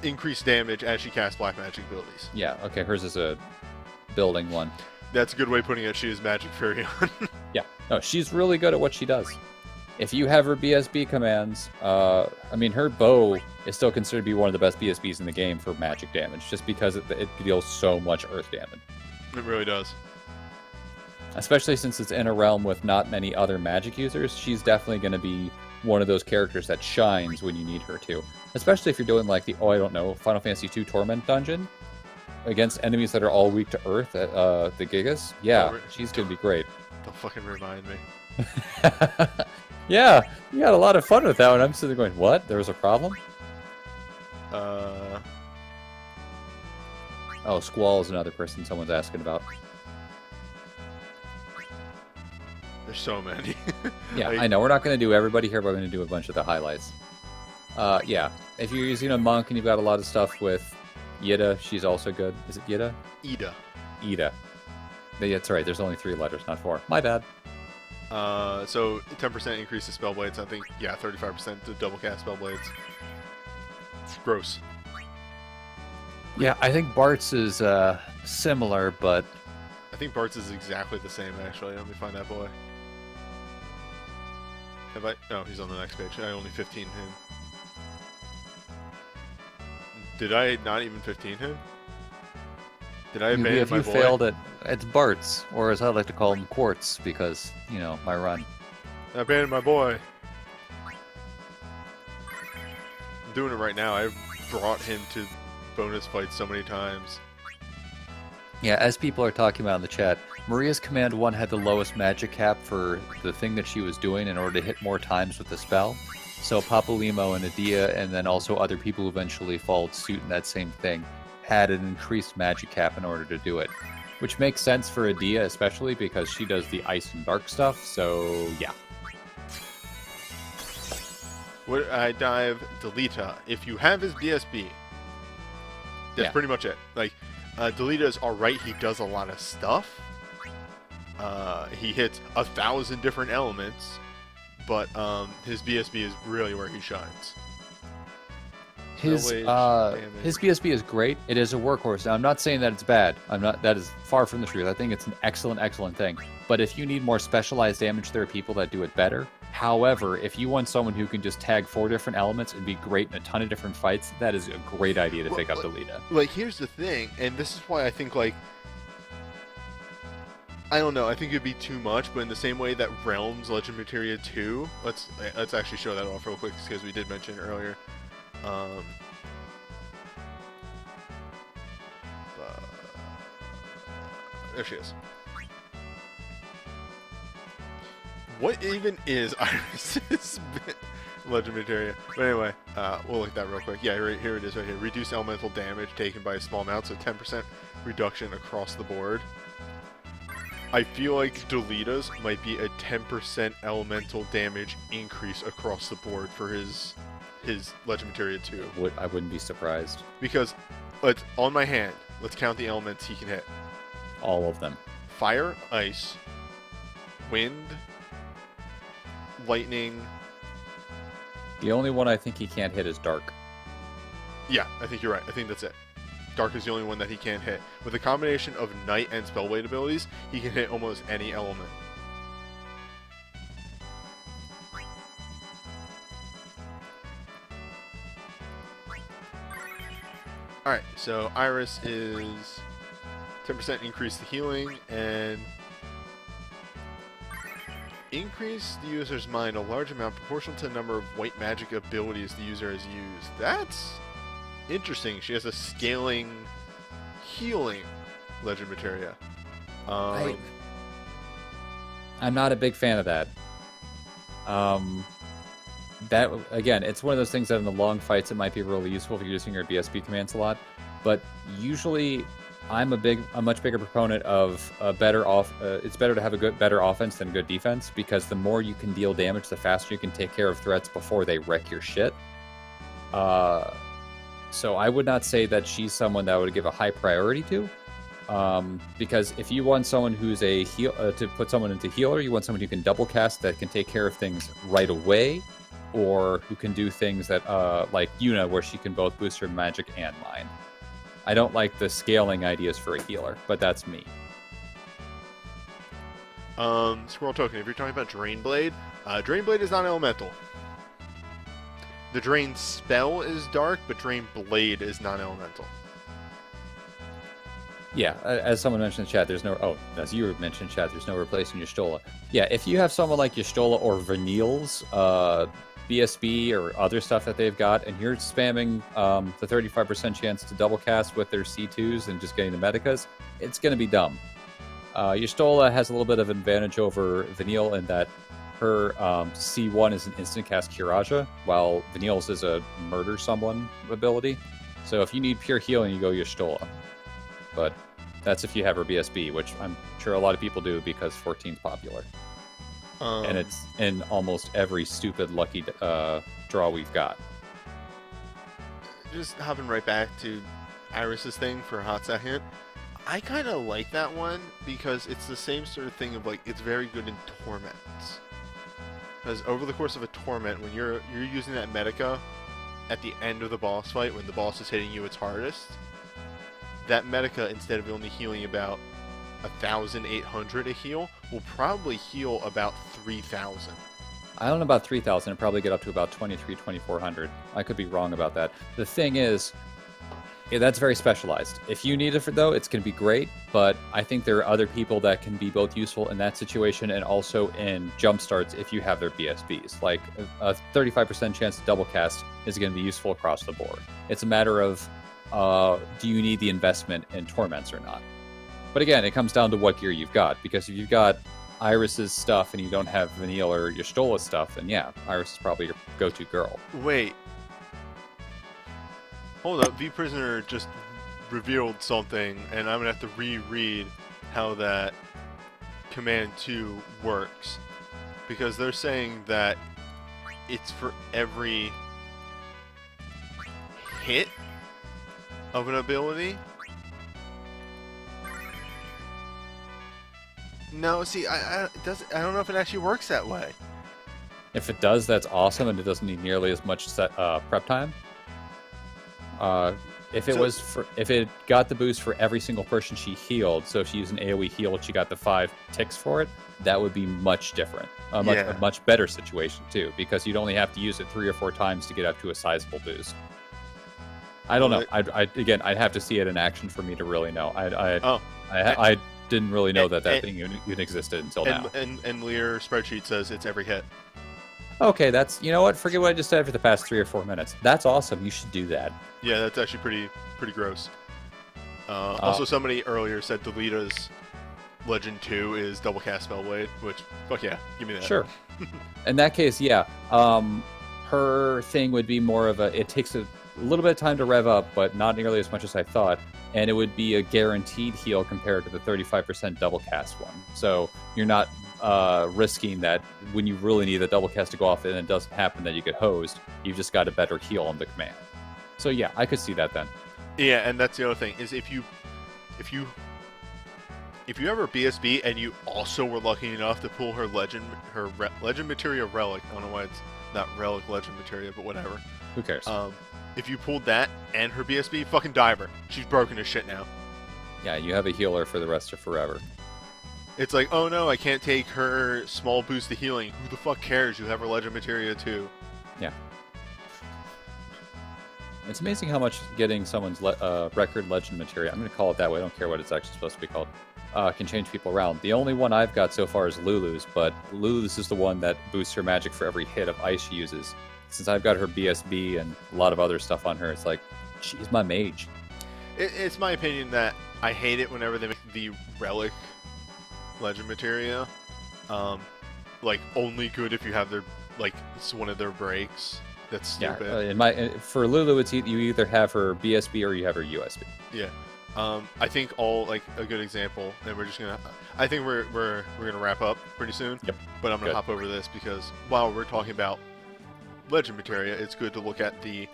increased damage as she casts black magic abilities. Yeah, okay, hers is a building one. That's a good way of putting it. She is Magic Fairy on. Yeah, no, she's really good at what she does. If you have her BSB commands, I mean, her bow is still considered to be one of the best BSBs in the game for magic damage, just because it deals so much earth damage. It really does. Especially since it's in a realm with not many other magic users, she's definitely going to be one of those characters that shines when you need her to. Especially if you're doing like the, I don't know, Final Fantasy II Torment dungeon against enemies that are all weak to earth at the Gigas. Yeah, she's going to be great. Don't fucking remind me. Yeah, you had a lot of fun with that one. I'm sitting there going, what? There was a problem? Oh, Squall is another person someone's asking about. There's so many. Yeah, I know. We're not going to do everybody here, but we're going to do a bunch of the highlights. Yeah, if you're using a monk and you've got a lot of stuff with Yida, she's also good. Is it Yida? Ida. Ida. Yeah, that's right. There's only 3 letters, not 4. My bad. So 10% increase to spell blades. I think, yeah, 35% to double cast spell blades. Gross. Yeah, I think Bart's is similar, but I think Bart's is exactly the same, actually. Let me find that boy. Have I? Oh, he's on the next page. I only 15 him. Did I not even 15 him? Did I abandon if my you boy? failed it, it's Bart's, or as I like to call them, Quartz, because, you know, my run. I abandoned my boy. I'm doing it right now. I brought him to bonus fights so many times. Yeah, as people are talking about in the chat, Maria's Command 1 had the lowest magic cap for the thing that she was doing in order to hit more times with the spell. So Papalimo and Adia, and then also other people who eventually followed suit in that same thing, had an increased magic cap in order to do it. Which makes sense for Adia, especially because she does the ice and dark stuff, so yeah. What I dive Delita. If you have his BSB, that's Yeah. pretty much it. Like, Delita is alright. He does a lot of stuff. He hits 1,000 different elements, but his BSB is really where he shines. His damage. his BSB is great. It is a workhorse. Now, I'm not saying that it's bad. I'm not. That is far from the truth. I think it's an excellent thing. But if you need more specialized damage, there are people that do it better. However, if you want someone who can just tag 4 different elements and be great in a ton of different fights, that is a great idea to pick up Delita. Like, here's the thing, and this is why I think, like, I don't know, I think it'd be too much, but in the same way that Realms Legend Materia 2, let's actually show that off real quick, because we did mention it earlier. There she is. What even is Iris's Legend Materia? But anyway, we'll look at that real quick. Yeah, here it is right here. Reduce elemental damage taken by a small amount, so 10% reduction across the board. I feel like Delita's might be a 10% elemental damage increase across the board for his Legend Materia 2. I wouldn't be surprised. Because, on my hand, let's count the elements he can hit. All of them. Fire, ice, wind, lightning. The only one I think he can't hit is dark. Yeah, I think you're right. I think that's it. Dark is the only one that he can't hit. With a combination of Night and Spellblade abilities, he can hit almost any element. Alright, so Iris is 10% increase to healing and Increase the user's mind a large amount proportional to the number of white magic abilities the user has used. That's interesting. She has a scaling healing legend materia. I'm not a big fan of that. That again, it's one of those things that in the long fights it might be really useful if you're using your BSB commands a lot. But usually, I'm a much bigger proponent of a better it's better to have a better offense than good defense, because the more you can deal damage, the faster you can take care of threats before they wreck your shit. So I would not say that she's someone that I would give a high priority to, because if you want someone who's a to put someone into healer, you want someone who can double cast that can take care of things right away, or who can do things that like Yuna, where she can both boost her magic and mind. I don't like the scaling ideas for a healer, but that's me. Squirrel Token, if you're talking about Drain Blade, Drain Blade is not elemental. The Drain spell is dark, but Drain Blade is non-elemental. Yeah, as someone mentioned in chat, as you mentioned in chat, there's no replacing Y'shtola. Yeah, if you have someone like Y'shtola or Vanille's BSB or other stuff that they've got, and you're spamming the 35% chance to double cast with their C2s and just getting the Medicas, it's going to be dumb. Y'shtola has a little bit of advantage over Vanille in that her C1 is an instant cast Kiraja, while Vanille's is a murder someone ability. So if you need pure healing, you go Y'shtola. But that's if you have her BSB, which I'm sure a lot of people do because 14's popular. And it's in almost every stupid lucky draw we've got. Just hopping right back to Iris's thing for a hot second. I kind of like that one because it's the same sort of thing of like, it's very good in Torments. Because over the course of a Torment, when you're using that Medica at the end of the boss fight, when the boss is hitting you its hardest, that Medica, instead of only healing about 1,800 a heal, will probably heal about 3,000. I don't know about 3,000. It'll probably get up to about 2,400. I could be wrong about that. The thing is, that's very specialized. If you need it though, it's going to be great, but I think there are other people that can be both useful in that situation and also in jump starts if you have their BSBs. Like a 35% chance to double cast is going to be useful across the board. It's a matter of do you need the investment in Torments or not? But again, it comes down to what gear you've got, because if you've got Iris's stuff and you don't have Vanille or Y'shtola stuff, then yeah, Iris is probably your go-to girl. Wait. Hold up, V-Prisoner just revealed something, and I'm going to have to reread how that Command 2 works. Because they're saying that it's for every hit of an ability. No, see, I don't know if it actually works that way. If it does, that's awesome, and it doesn't need nearly as much prep time. If it got the boost for every single person she healed, so if she used an AoE heal and she got the 5 ticks for it, that would be much different. A much better situation too, because you'd only have to use it 3 or 4 times to get up to a sizable boost. I don't know. I'd have to see it in action for me to really know. I didn't really know that thing even existed until now. And Lear spreadsheet says it's every hit. Okay, you know what? Forget what I just said for the past 3 or 4 minutes. That's awesome. You should do that. Yeah, that's actually pretty gross. Also, somebody earlier said Delita's Legend 2 is double cast Spellblade, which, fuck yeah, give me that. Sure. In that case, yeah. Her thing would be more of it takes a little bit of time to rev up, but not nearly as much as I thought. And it would be a guaranteed heal compared to the 35% double cast one. So you're not risking that when you really need the double cast to go off and it doesn't happen that you get hosed. You've just got a better heal on the command. So yeah, I could see that then. Yeah, and that's the other thing is if you have her BSB and you also were lucky enough to pull her legend materia relic. I don't know why it's not relic legend materia, but whatever. Who cares? If you pulled that and her BSB, fucking dive her. She's broken as shit now. Yeah, you have a healer for the rest of forever. It's like, oh no, I can't take her small boost to healing. Who the fuck cares? You have her legend materia too. Yeah. It's amazing how much getting someone's record legend materia, I'm going to call it that way, I don't care what it's actually supposed to be called, can change people around. The only one I've got so far is Lulu's, but Lulu's is the one that boosts her magic for every hit of ice she uses. Since I've got her BSB and a lot of other stuff on her, it's like, she's my mage. It's my opinion that I hate it whenever they make the relic legend materia, like only good if you have their like it's one of their breaks. That's stupid. Yeah, for Lulu, it's you either have her BSB or you have her USB. Yeah. I think all like a good example, and we're just gonna. I think we're gonna wrap up pretty soon. Yep. But I'm gonna hop over this because while we're talking about legend materia, it's good to look at the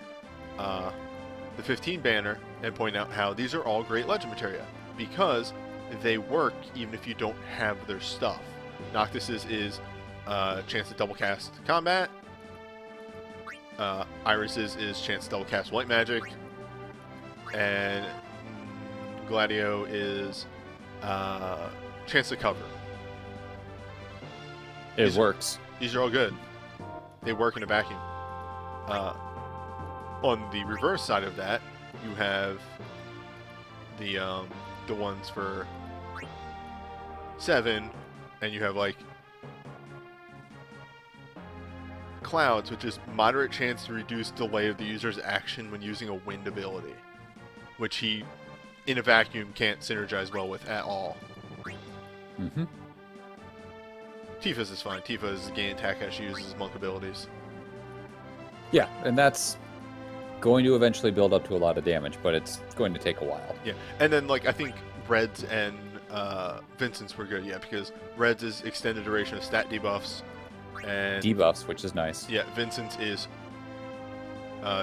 15 banner and point out how these are all great legend materia because they work even if you don't have their stuff. Noctis's is chance to double cast combat. Iris's is chance to double cast white magic, and Gladio is chance to cover. It works. These are all good. They work in a vacuum. On the reverse side of that, you have the ones for 7, and you have like Clouds, which is moderate chance to reduce delay of the user's action when using a wind ability, which he in a vacuum can't synergize well with at all. Mm-hmm. Tifa's is fine. Tifa is gain attack as she uses monk abilities. Yeah, and that's going to eventually build up to a lot of damage, but it's going to take a while. Yeah, and then like I think Red's and Vincent's were good, yeah, because Red's is extended duration of stat debuffs, and Debuffs, which is nice. yeah, Vincent's is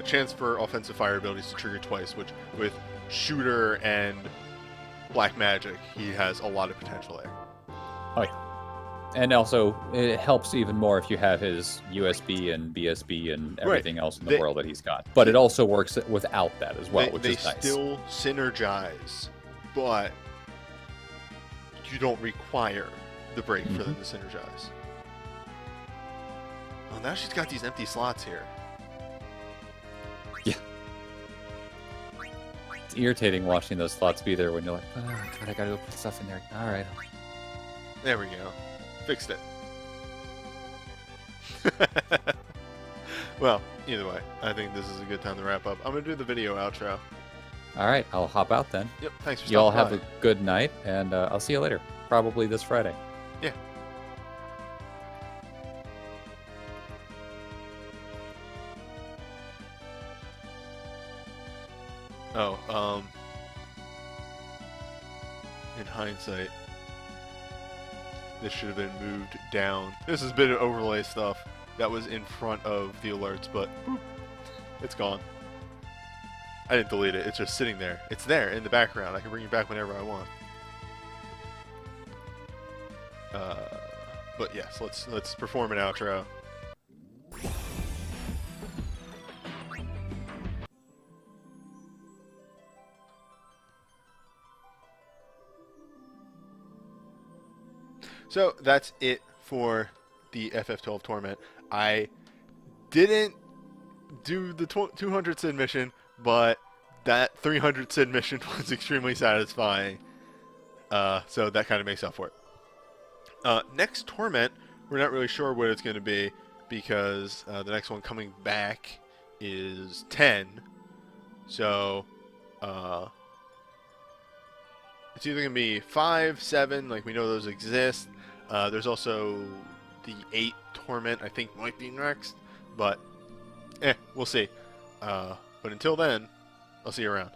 chance for offensive fire abilities to trigger twice, which with Shooter and Black Magic, he has a lot of potential there. Oh yeah. And also, it helps even more if you have his USB and BSB and everything else in the world that he's got. But it also works without that as well, which is nice. They still synergize, but you don't require the break for them to synergize. Oh, now she's got these empty slots here. Yeah. It's irritating watching those slots be there when you're like, oh, God, I gotta go put stuff in there. All right. There we go. Fixed it. Well, either way, I think this is a good time to wrap up. I'm going to do the video outro. All right, I'll hop out then. Yep, thanks for You all stopping have a good night, and I'll see you later. Probably this Friday. Yeah. Oh, in hindsight, this should have been moved down. This has been overlay stuff that was in front of the alerts, but boop, it's gone. I didn't delete it. It's just sitting there. It's there in the background. I can bring it back whenever I want. But yes, let's perform an outro. So that's it for the FF12 Torment. I didn't do the 200 Sid mission, but that 300 Sid mission was extremely satisfying. So that kind of makes up for it. Next Torment, we're not really sure what it's going to be because the next one coming back is 10. So it's either going to be 5, 7, like we know those exist. There's also the 8 Torment, I think might be next, but we'll see. But until then, I'll see you around.